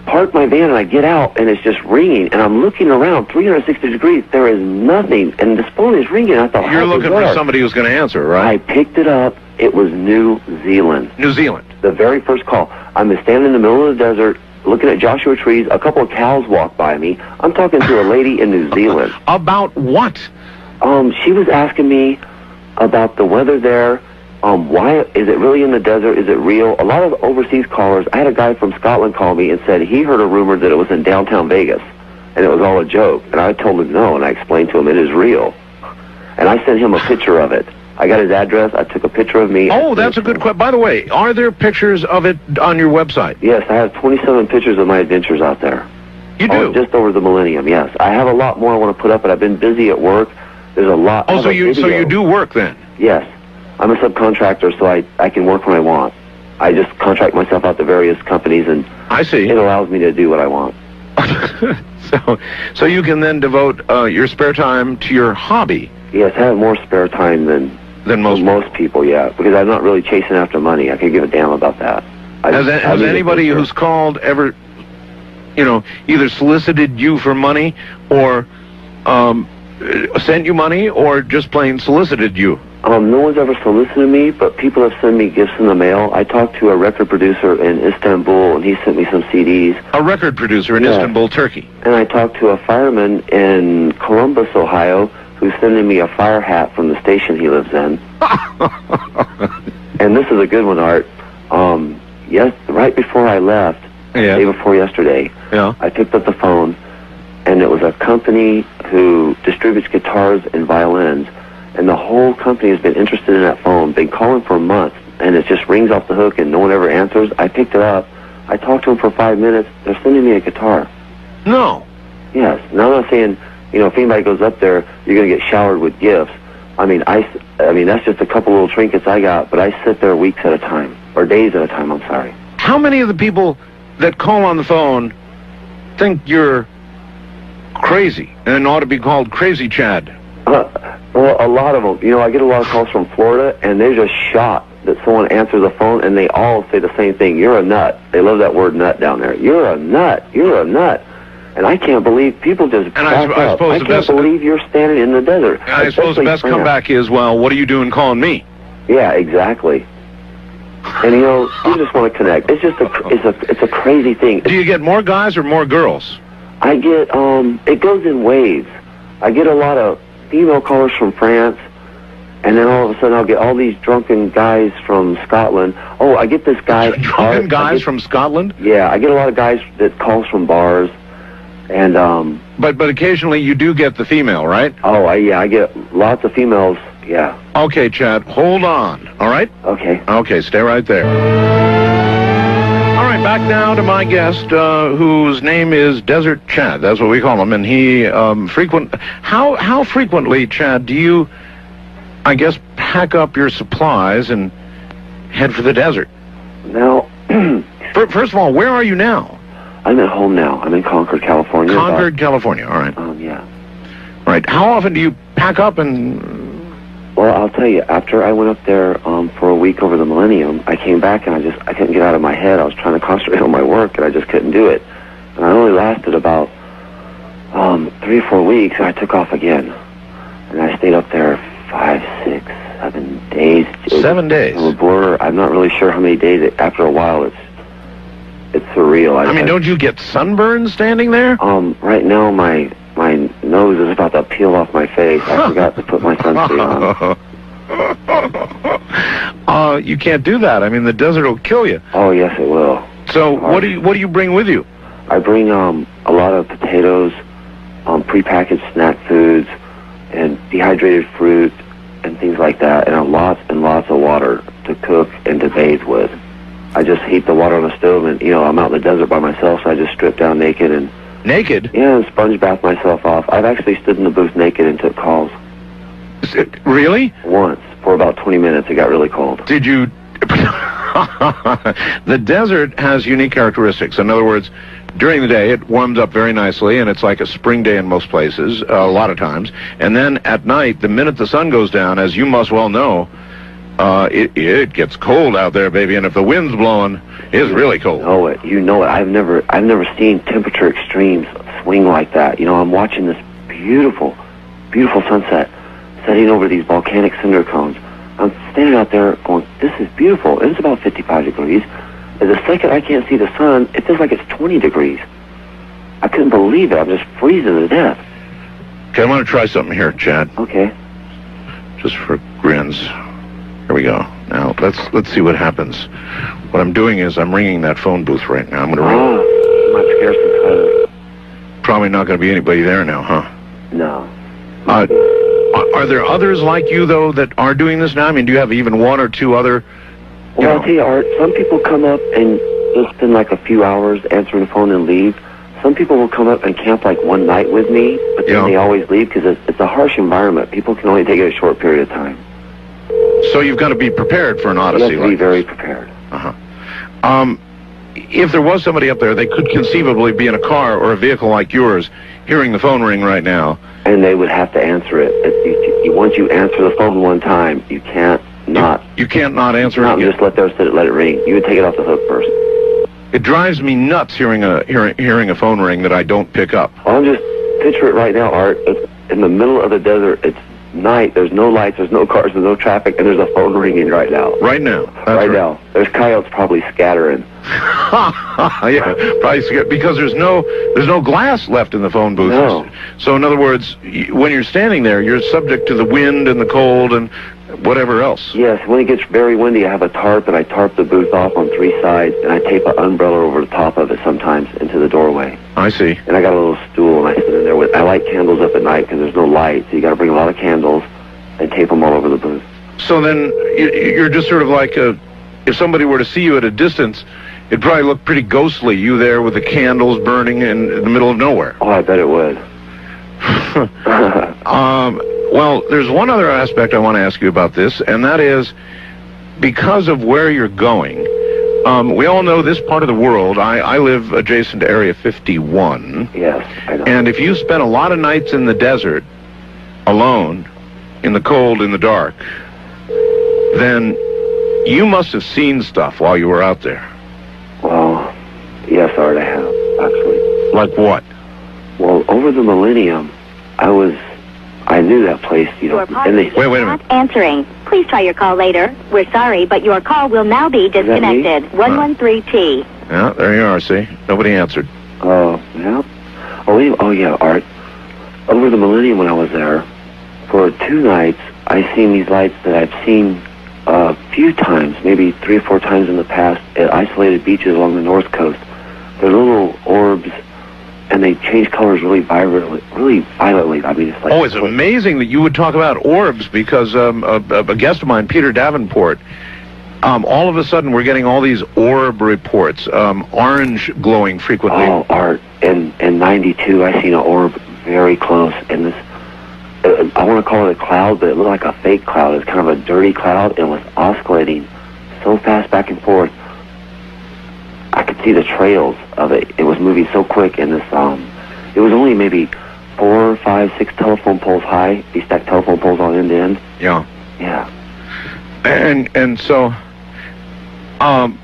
park my van and I get out and it's just ringing, and I'm looking around 360 degrees. There is nothing, and this phone is ringing. I thought, you're looking for somebody who's going to answer, right? I picked it up. It was New Zealand. New Zealand. The very first call. I'm standing in the middle of the desert looking at Joshua trees. A couple of cows walk by me. I'm talking to a lady in New Zealand. About what? She was asking me about the weather there. Why is it really in the desert? Is it real? A lot of overseas callers. I had a guy from Scotland call me and said he heard a rumor that it was in downtown Vegas, and it was all a joke. And I told him no, and I explained to him it is real. And I sent him a picture of it. I got his address. I took a picture of me. Oh, that's a good question. By the way, are there pictures of it on your website? Yes, I have 27 pictures of my adventures out there. You do? Just over the millennium, yes. I have a lot more I want to put up, but I've been busy at work. There's a lot. Oh, so you do work then? Yes. I'm a subcontractor, so I can work when I want. I just contract myself out to various companies, and I see. It allows me to do what I want. So you can then devote your spare time to your hobby. Yes, I have more spare time than most people, yeah, because I'm not really chasing after money. I could give a damn about that. Has anybody who's called ever, either solicited you for money or sent you money or just plain solicited you? No one's ever solicited me, but people have sent me gifts in the mail. I talked to a record producer in Istanbul, and he sent me some CDs. A record producer in Istanbul, Turkey. And I talked to a fireman in Columbus, Ohio, who's sending me a fire hat from the station he lives in. And this is a good one, Art. Yes, right before I left, the day before yesterday, I picked up the phone, and it was a company who distributes guitars and violins, and the whole company has been interested in that phone, been calling for months, and it just rings off the hook and no one ever answers. I picked it up. I talked to them for 5 minutes. They're sending me a guitar. No. Yes. Now, I'm not saying, if anybody goes up there, you're going to get showered with gifts. I mean, that's just a couple little trinkets I got, but I sit there weeks at a time, or days at a time, I'm sorry. How many of the people that call on the phone think you're crazy and ought to be called Crazy Chad? Well, a lot of them. I get a lot of calls from Florida, and they're just shocked that someone answers the phone, and they all say the same thing. You're a nut. They love that word nut down there. You're a nut. You're a nut. And I can't believe people just crack up. I can't believe you're standing in the desert. I suppose the best comeback is, well, what are you doing calling me? Yeah, exactly. And you just want to connect. It's just it's a crazy thing. Do you get more guys or more girls? I get it goes in waves. I get a lot of female callers from France, and then all of a sudden I'll get all these drunken guys from Scotland. Oh, I get this guy. Drunken guys from Scotland? Yeah, I get a lot of guys that calls from bars, and But occasionally you do get the female, right? Oh, I get lots of females. Yeah. Okay, Chad, hold on. All right? Okay. Okay, stay right there. All right, back now to my guest, whose name is Desert Chad. That's what we call him, and he How frequently, Chad, do you, I guess, pack up your supplies and head for the desert? Now, first of all, where are you now? I'm at home now. I'm in Concord, California. Concord, California. All right. Yeah. All right. How often do you pack up and? Well, I'll tell you. After I went up there for a week over the millennium, I came back and I couldn't get out of my head. I was trying to concentrate on my work and I just couldn't do it. And I only lasted about 3 or 4 weeks, and I took off again. And I stayed up there 5, 6, 7 days. 7 days. A blur. I'm not really sure how many days. After a while, it's surreal. I mean, don't you get sunburn standing there? Right now, my nose is about to peel off my face. I forgot to put my sunscreen on. You can't do that. I mean, the desert will kill you. Oh, yes, it will. So, what do you bring with you? I bring a lot of potatoes, prepackaged snack foods, and dehydrated fruit, and things like that, and lots of water to cook and to bathe with. I just heat the water on the stove, and I'm out in the desert by myself, so I just strip down naked and. Naked? Yeah, and sponge bath myself off. I've actually stood in the booth naked and took calls. Really? Once, for about 20 minutes. It got really cold. Did you... The desert has unique characteristics. In other words, during the day, it warms up very nicely, and it's like a spring day in most places, a lot of times. And then at night, the minute the sun goes down, as you must well know, it gets cold out there, baby, and if the wind's blowing, it's really cold. You know it. I've never seen temperature extremes swing like that. I'm watching this beautiful, beautiful sunset setting over these volcanic cinder cones. I'm standing out there going, this is beautiful. And it's about 55 degrees. And the second I can't see the sun, it feels like it's 20 degrees. I couldn't believe it. I'm just freezing to death. Okay, I want to try something here, Chad. Okay. Just for grins. Here we go. Now, let's see what happens. What I'm doing is I'm ringing that phone booth right now. I'm going to ring. You might scare some silence. Probably not going to be anybody there now, huh? No. Are there others like you, though, that are doing this now? I mean, do you have even one or two other... Well, I'll tell you, Art, some people come up and just spend like a few hours answering the phone and leave. Some people will come up and camp like one night with me, but then they always leave because it's a harsh environment. People can only take it a short period of time. So you've got to be prepared for an odyssey. You have to be very prepared. If there was somebody up there, they could conceivably be in a car or a vehicle like yours, hearing the phone ring right now. And they would have to answer it. Once you answer the phone one time, you can't not. You can't not answer it. Just let it ring. You would take it off the hook first. It drives me nuts hearing a phone ring that I don't pick up. I'll just picture it right now, Art. It's in the middle of the desert. It's night. There's no lights. There's no cars. There's no traffic. And there's a phone ringing right now. Right now. Right now. There's coyotes probably scattering. Yeah, probably because there's no glass left in the phone booth. No. So in other words, when you're standing there, you're subject to the wind and the cold and whatever else. Yes, when it gets very windy, I have a tarp, and I tarp the booth off on 3 sides, and I tape an umbrella over the top of it sometimes into the doorway. I see. And I got a little stool, and I sit in there with. I light candles up at night because there's no light, so you got to bring a lot of candles and tape them all over the booth. So then you're just sort of like if somebody were to see you at a distance, it'd probably look pretty ghostly, you there with the candles burning in the middle of nowhere. Oh, I bet it would. Well, there's one other aspect I want to ask you about this, and that is because of where you're going. We all know this part of the world. I live adjacent to Area 51. Yes, I know. And if you spent a lot of nights in the desert, alone, in the cold, in the dark, then you must have seen stuff while you were out there. Well, yes, Art, I have, actually. Like what? Well, over the millennium, I knew that place, you know. And wait a minute. Answering. Please try your call later. We're sorry, but your call will now be disconnected. 113T. Yeah, there you are, see? Nobody answered. Oh, yeah. Oh, yeah, Art. Over the millennium when I was there, for 2 nights, I seen these lights that I've seen a few times, maybe 3 or 4 times in the past, at isolated beaches along the north coast. They're little orbs, and they change colors really violently. I mean, it's like... Oh, it's amazing that you would talk about orbs, because a guest of mine, Peter Davenport, all of a sudden we're getting all these orb reports, orange glowing frequently. Oh, Art, in 92, I seen an orb very close, and this... I want to call it a cloud, but it looked like a fake cloud. It was kind of a dirty cloud, and it was oscillating so fast back and forth. I could see the trails of it. It was moving so quick, and this, it was only maybe 4, 5, 6 telephone poles high. These stacked telephone poles on end to end. Yeah. Yeah. And so,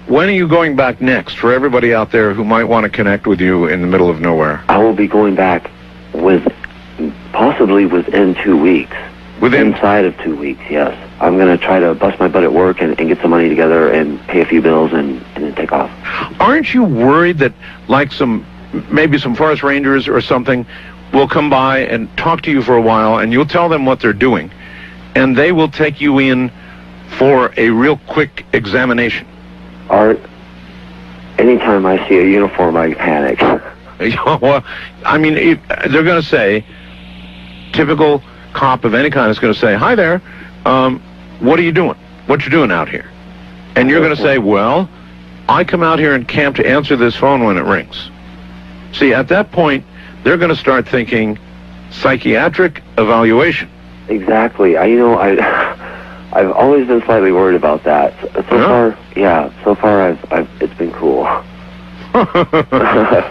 when are you going back next? For everybody out there who might want to connect with you in the middle of nowhere. I will be going back possibly within 2 weeks. Inside of 2 weeks, yes. I'm going to try to bust my butt at work and get some money together and pay a few bills and then take off. Aren't you worried that, like maybe some forest rangers or something will come by and talk to you for a while, and you'll tell them what they're doing, and they will take you in for a real quick examination? Art, anytime I see a uniform, I panic. Well, I mean, they're going to say, typical cop of any kind is going to say, "Hi there, what are you doing? What you doing out here?" And you're going to say, "Well, I come out here and camp to answer this phone when it rings." See, at that point, they're going to start thinking psychiatric evaluation. Exactly. I've always been slightly worried about that. So far, it's been cool.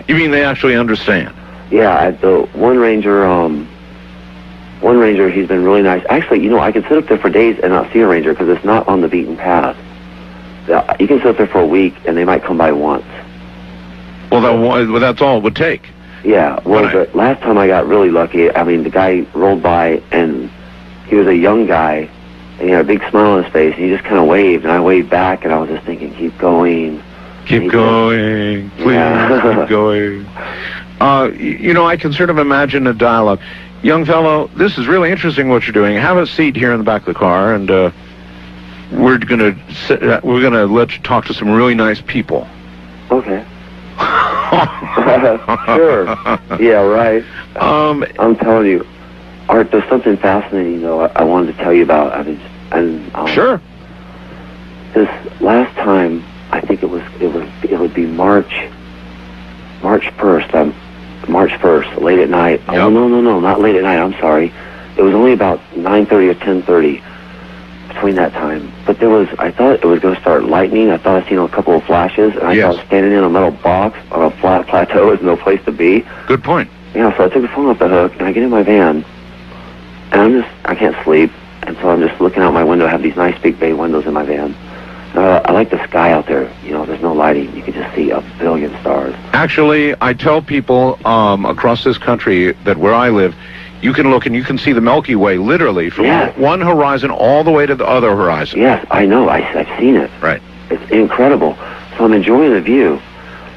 You mean they actually understand? Yeah, the one ranger, he's been really nice. Actually, I can sit up there for days and not see a ranger because it's not on the beaten path. You can sit up there for a week, and they might come by once. Well, that's all it would take. Yeah, well, the last time I got really lucky, I mean, the guy rolled by, and he was a young guy, and he had a big smile on his face, and he just kind of waved, and I waved back, and I was just thinking, keep going. Keep going, please, keep going. I can sort of imagine a dialogue. Young fellow, this is really interesting what you're doing. Have a seat here in the back of the car, and we're gonna let you talk to some really nice people. Okay. Sure. Yeah, right. I'm telling you, Art, there's something fascinating though I wanted to tell you about. Sure. This last time, I think it would be March 1st. March 1st, late at night. Yep. Oh, no, not late at night. I'm sorry. It was only about 9:30 or 10:30 between that time. But I thought it was going to start lightning. I thought I seen a couple of flashes, and I thought standing in a metal box on a flat plateau is no place to be. Good point. Yeah, so I took the phone off the hook, and I get in my van, and I can't sleep, and so I'm just looking out my window. I have these nice big bay windows in my van. I like the sky out there. There's no lighting. You can just see a billion stars. Actually, I tell people across this country that where I live, you can look and you can see the Milky Way literally from one horizon all the way to the other horizon. Yes, I know. I've seen it. Right. It's incredible. So I'm enjoying the view.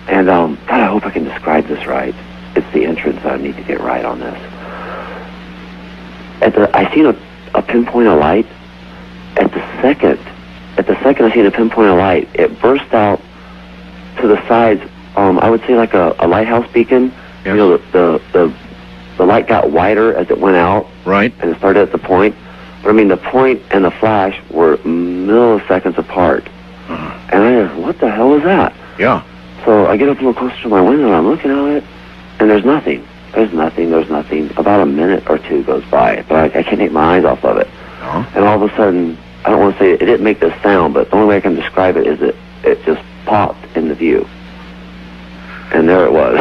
And, God, I hope I can describe this right. It's the entrance I need to get right on this. I seen a pinpoint of light. At the second I seen a pinpoint of light, it burst out to the sides. I would say like a lighthouse beacon. Yes. You know, the light got wider as it went out. Right. And it started at the point. But I mean, the point and the flash were milliseconds apart. And I just, what the hell is that? Yeah. So I get up a little closer to my window and I'm looking at it, and there's nothing. There's nothing. About a minute or two goes by, but I can't take my eyes off of it. And all of a sudden, I don't want to say it didn't make this sound, but the only way I can describe it is it just popped in the view. And there it was.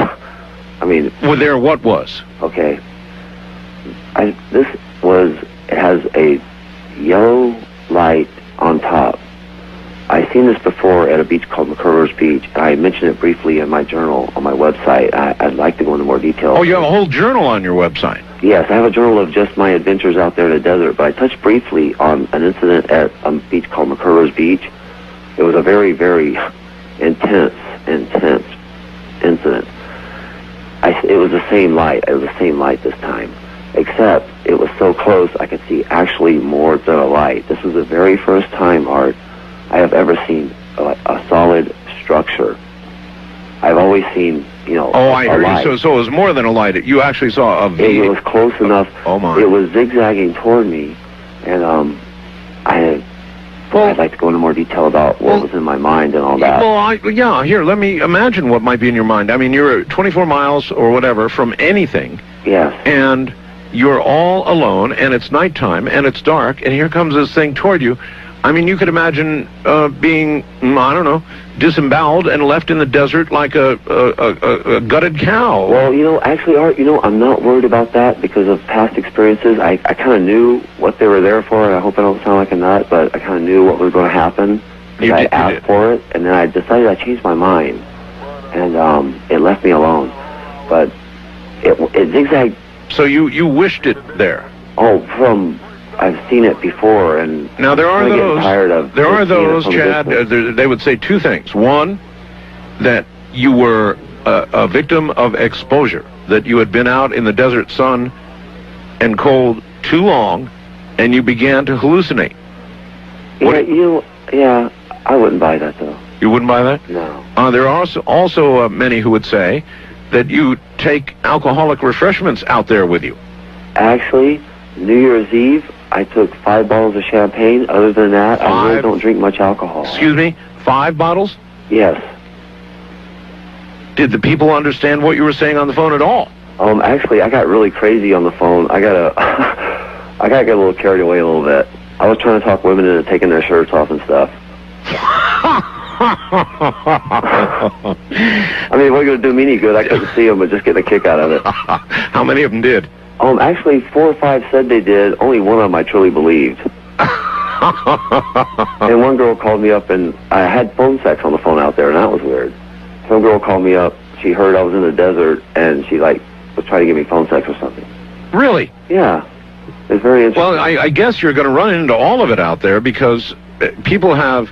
I mean... Well, there what was? Okay. It has a yellow light on top. I've seen this before at a beach called McCurver's Beach. I mentioned it briefly in my journal on my website. I'd like to go into more detail. Oh, you have a whole journal on your website? Yes, I have a journal of just my adventures out there in the desert, but I touched briefly on an incident at a beach called McCurver's Beach. It was a very, very intense incident. It was the same light. It was the same light this time, except it was so close I could see actually more than a light. This was the very first time, Art, I have ever seen a solid structure. I've always seen, I heard you. So it was more than a light. You actually saw a V. It was close enough. Oh my! It was zigzagging toward me, and I'd like to go into more detail about what was in my mind and all that. Well, here, let me imagine what might be in your mind. I mean, you're 24 miles or whatever from anything. Yes. And you're all alone, and it's nighttime, and it's dark, and here comes this thing toward you. I mean, you could imagine being, I don't know, disemboweled and left in the desert like a gutted cow. Well, actually, Art, I'm not worried about that because of past experiences. I kind of knew what they were there for, and I hope I don't sound like a nut, but I kind of knew what was going to happen. I asked for it, and then I decided I changed my mind, and it left me alone. But it zigzagged. So you wished it there? Oh, I've seen it before, and now there are those, Chad. They would say two things. One, that you were a victim of exposure, that you had been out in the desert sun and cold too long, and you began to hallucinate. Yeah, I wouldn't buy that though. You wouldn't buy that? No. There are also many who would say that you take alcoholic refreshments out there with you. Actually, New Year's Eve, I took 5 bottles of champagne. Other than that, I really don't drink much alcohol. Excuse me? 5 bottles? Yes. Did the people understand what you were saying on the phone at all? Actually, I got really crazy on the phone. I got to get a little carried away a little bit. I was trying to talk women into taking their shirts off and stuff. I mean, what are you going to do me any good? I couldn't see them, but just getting a kick out of it. How many of them did? Actually, 4 or 5 said they did. Only one of them I truly believed. And one girl called me up, and I had phone sex on the phone out there, and that was weird. Some girl called me up. She heard I was in the desert, and she, was trying to give me phone sex or something. Really? Yeah. It's very interesting. Well, I guess you're going to run into all of it out there because people have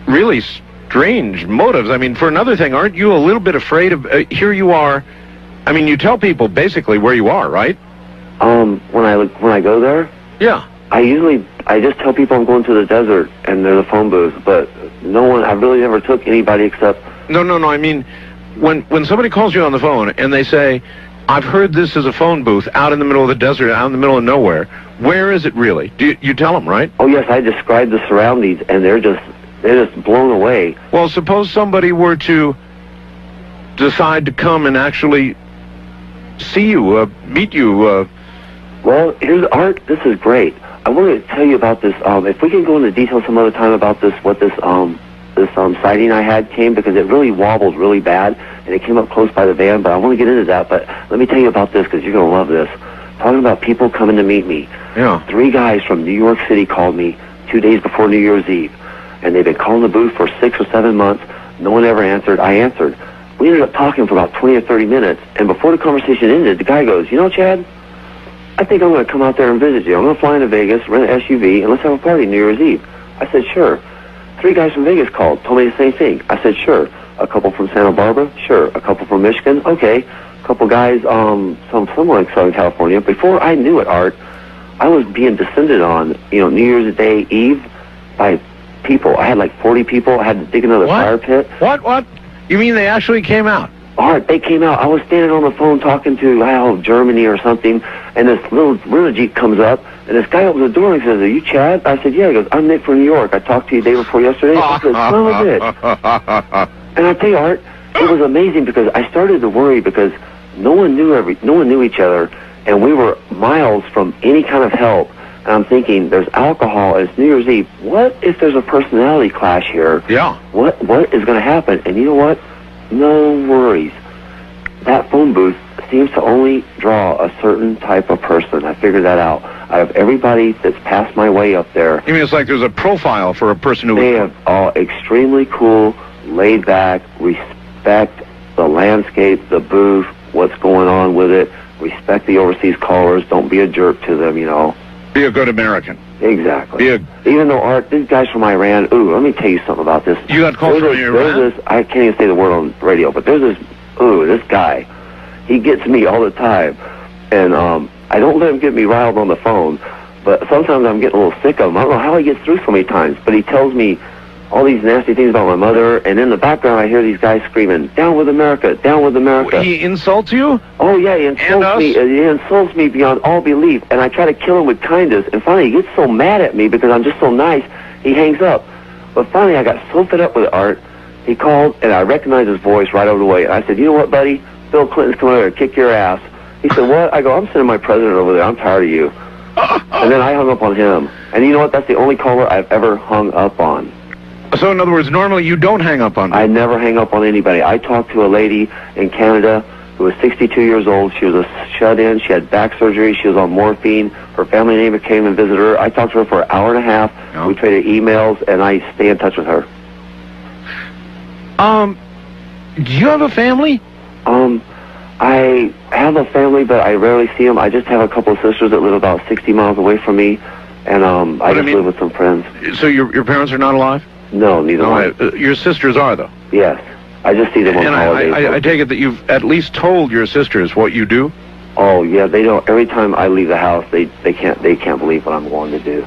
really strange motives. I mean, for another thing, aren't you a little bit afraid of... here you are... I mean, you tell people basically where you are, right? When I go there? Yeah. I just tell people I'm going to the desert and there's a phone booth, but I really never took anybody except... No, I mean, when somebody calls you on the phone and they say, I've heard this is a phone booth out in the middle of the desert, out in the middle of nowhere, where is it really? Do you tell them, right? Oh, yes, I describe the surroundings and they're just blown away. Well, suppose somebody were to decide to come and actually see you, meet you. Well, here's Art. This is great. I want to tell you about this. If we can go into detail some other time about this sighting I had came, because it really wobbled really bad, and it came up close by the van, but I want to get into that. But let me tell you about this, because you're going to love this. Talking about people coming to meet me. Yeah. 3 guys from New York City called me 2 days before New Year's Eve, and they've been calling the booth for 6 or 7 months. No one ever answered. I answered. We ended up talking for about 20 or 30 minutes, and before the conversation ended, the guy goes, Chad, I think I'm going to come out there and visit you. I'm going to fly into Vegas, rent an SUV, and let's have a party New Year's Eve. I said, sure. 3 guys from Vegas called, told me the same thing. I said, sure. A couple from Santa Barbara? Sure. A couple from Michigan? Okay. A couple guys somewhere in Southern California. Before I knew it, Art, I was being descended on, New Year's Day Eve by people. I had like 40 people. I had to dig another fire pit. What? You mean they actually came out? Art, they came out. I was standing on the phone talking to, Germany or something, and this little Jeep comes up, and this guy opens the door and says, are you Chad? I said, yeah. He goes, I'm Nick from New York. I talked to you the day before yesterday. I said, son of a bitch. And I tell you, Art, it was amazing because I started to worry because no one knew each other, and we were miles from any kind of help. And I'm thinking, there's alcohol, and it's New Year's Eve. What if there's a personality clash here? Yeah. What is going to happen? And you know what? No worries. That phone booth seems to only draw a certain type of person. I figured that out. I have everybody that's passed my way up there. You mean it's like there's a profile for a person who... They have all extremely cool, laid back, respect the landscape, the booth, what's going on with it, respect the overseas callers, don't be a jerk to them, Be a good American. Exactly. Even though, Art, these guys from Iran, let me tell you something about this. You got called from Iran? I can't even say the word on the radio, but there's this guy. He gets me all the time. And I don't let him get me riled on the phone, but sometimes I'm getting a little sick of him. I don't know how he gets through so many times, but he tells me all these nasty things about my mother, and in the background I hear these guys screaming, down with America, down with America. He insults you? Oh, yeah, he insults me. He insults me beyond all belief, and I try to kill him with kindness, and finally he gets so mad at me because I'm just so nice, he hangs up. But finally I got so fed up with it, Art. He called, and I recognized his voice right over the way, and I said, you know what, buddy? Bill Clinton's coming over to kick your ass. He said, what? I go, I'm sending my president over there. I'm tired of you. And then I hung up on him. And you know what? That's the only caller I've ever hung up on. So, in other words, normally you don't hang up on people. I never hang up on anybody. I talked to a lady in Canada who was 62 years old. She was a shut-in. She had back surgery. She was on morphine. Her family neighbor came and visited her. I talked to her for an hour and a half. Oh. We traded emails, and I stay in touch with her. Do you have a family? I have a family, but I rarely see them. I just have a couple of sisters that live about 60 miles away from me, and I just live with some friends. So your parents are not alive? No, neither one. Your sisters are, though? Yes. I just see them on holidays. I take it that you've at least told your sisters what you do? Oh, yeah, they don't. Every time I leave the house, they can't believe what I'm going to do.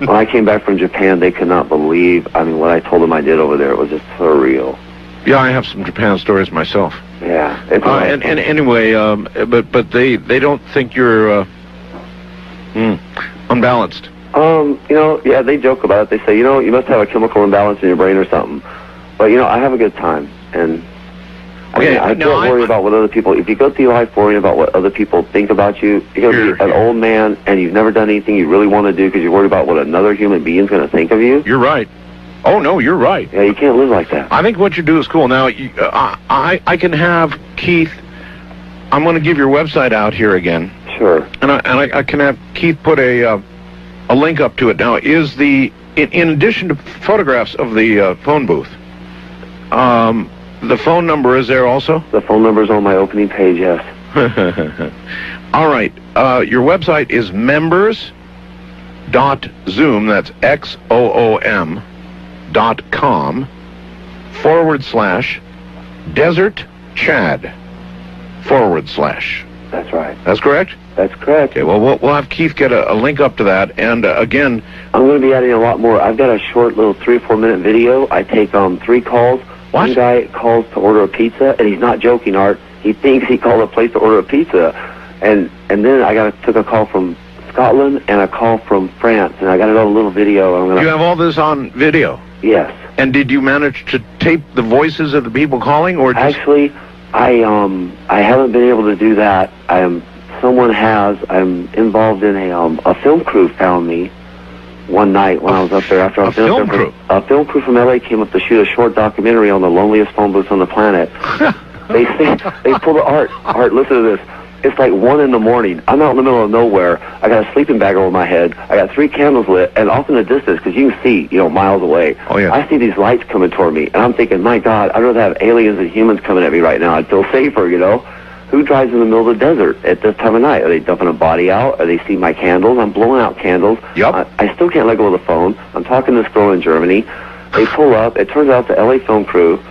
When I came back from Japan, they could not believe, what I told them I did over there. It was just surreal. Yeah, I have some Japan stories myself. Yeah. And anyway, but they don't think you're unbalanced. Yeah, they joke about it. They say, you must have a chemical imbalance in your brain or something. But, I have a good time. And I don't worry about what other people... If you go through life worrying about what other people think about you, you're going to be an old man and you've never done anything you really want to do because you're worried about what another human being's going to think of you. You're right. Oh, no, you're right. Yeah, you can't live like that. I think what you do is cool. Now, I can have Keith... I'm going to give your website out here again. Sure. And I can have Keith put a link up to it. Now, is in addition to photographs of the phone booth, the phone number is there also? The phone number is on my opening page, yes. All right. Your website is members.zoom, that's XOOM.com /Desert Chad /. That's right. That's correct? That's correct. Okay, well, we'll have Keith get a link up to that, and again... I'm going to be adding a lot more. I've got a short little 3 or 4 minute video. I take 3 calls. What? One guy calls to order a pizza, and he's not joking, Art. He thinks he called a place to order a pizza. And then I took a call from Scotland and a call from France, and I got it on a little video. You have all this on video? Yes. And did you manage to tape the voices of the people calling, or just... Actually, I haven't been able to do that. Someone has. I'm involved in a film crew found me one night when I was up there after I was film crew? A film crew from LA came up to shoot a short documentary on the loneliest phone booths on the planet. They pulled Art, listen to this. It's like 1 in the morning. I'm out in the middle of nowhere. I got a sleeping bag over my head. I got 3 candles lit, and off in the distance, because you can see, miles away. Oh, yeah. I see these lights coming toward me, and I'm thinking, my God, I'd rather have aliens than humans coming at me right now. I'd feel safer, who drives in the middle of the desert at this time of night? Are they dumping a body out? Are they see my candles? I'm blowing out candles. Yep. I still can't let go of the phone. I'm talking to this girl in Germany. They pull up. It turns out the LA film crew,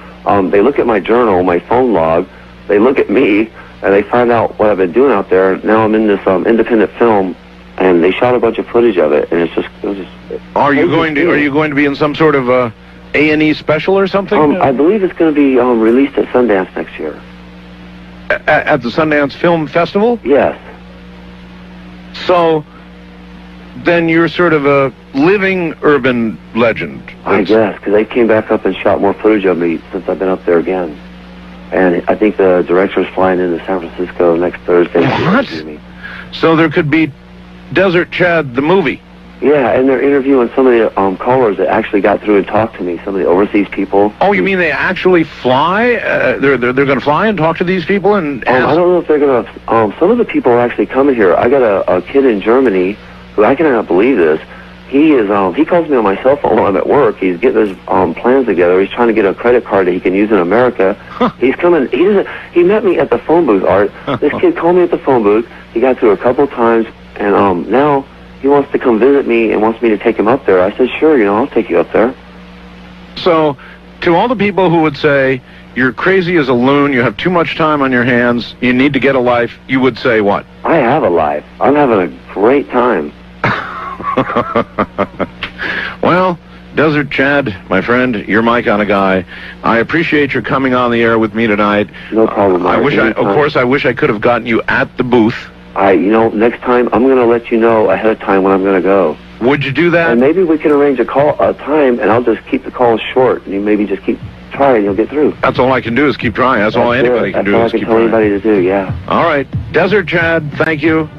they look at my journal, my phone log. They look at me, and they find out what I've been doing out there. Now I'm in this independent film, and they shot a bunch of footage of it, and it was just. Are you going to be in some sort of A&E special or something? I believe it's going to be released at Sundance next year. At the Sundance Film Festival? Yes. So, then you're sort of a living urban legend. I guess, because they came back up and shot more footage of me since I've been up there again. And I think the director's flying into San Francisco next Thursday. What? So there could be Desert Chad, the movie. Yeah, and they're interviewing some of the callers that actually got through and talked to me, some of the overseas people. Oh, you mean they actually fly? They're going to fly and talk to these people? And I don't know if they're going to... some of the people are actually coming here. I got a kid in Germany who, I cannot believe this. He is. He calls me on my cell phone while I'm at work. He's getting his plans together. He's trying to get a credit card that he can use in America. He's coming. He met me at the phone booth, Art. This kid called me at the phone booth. He got through a couple times, and now he wants to come visit me and wants me to take him up there. I said, sure, I'll take you up there. So, to all the people who would say, you're crazy as a loon, you have too much time on your hands, you need to get a life, you would say what? I have a life. I'm having a great time. Well, Desert Chad, my friend, you're my kind of guy. I appreciate your coming on the air with me tonight. No problem. I wish I could have gotten you at the booth. Next time I'm going to let you know ahead of time when I'm going to go. Would you do that? And maybe we can arrange a time, and I'll just keep the calls short, and you maybe just keep trying, you'll get through. That's all I can do is keep trying. That's all anybody can do is keep trying. That's all I can tell anybody to do, yeah. All right. Desert Chad, thank you.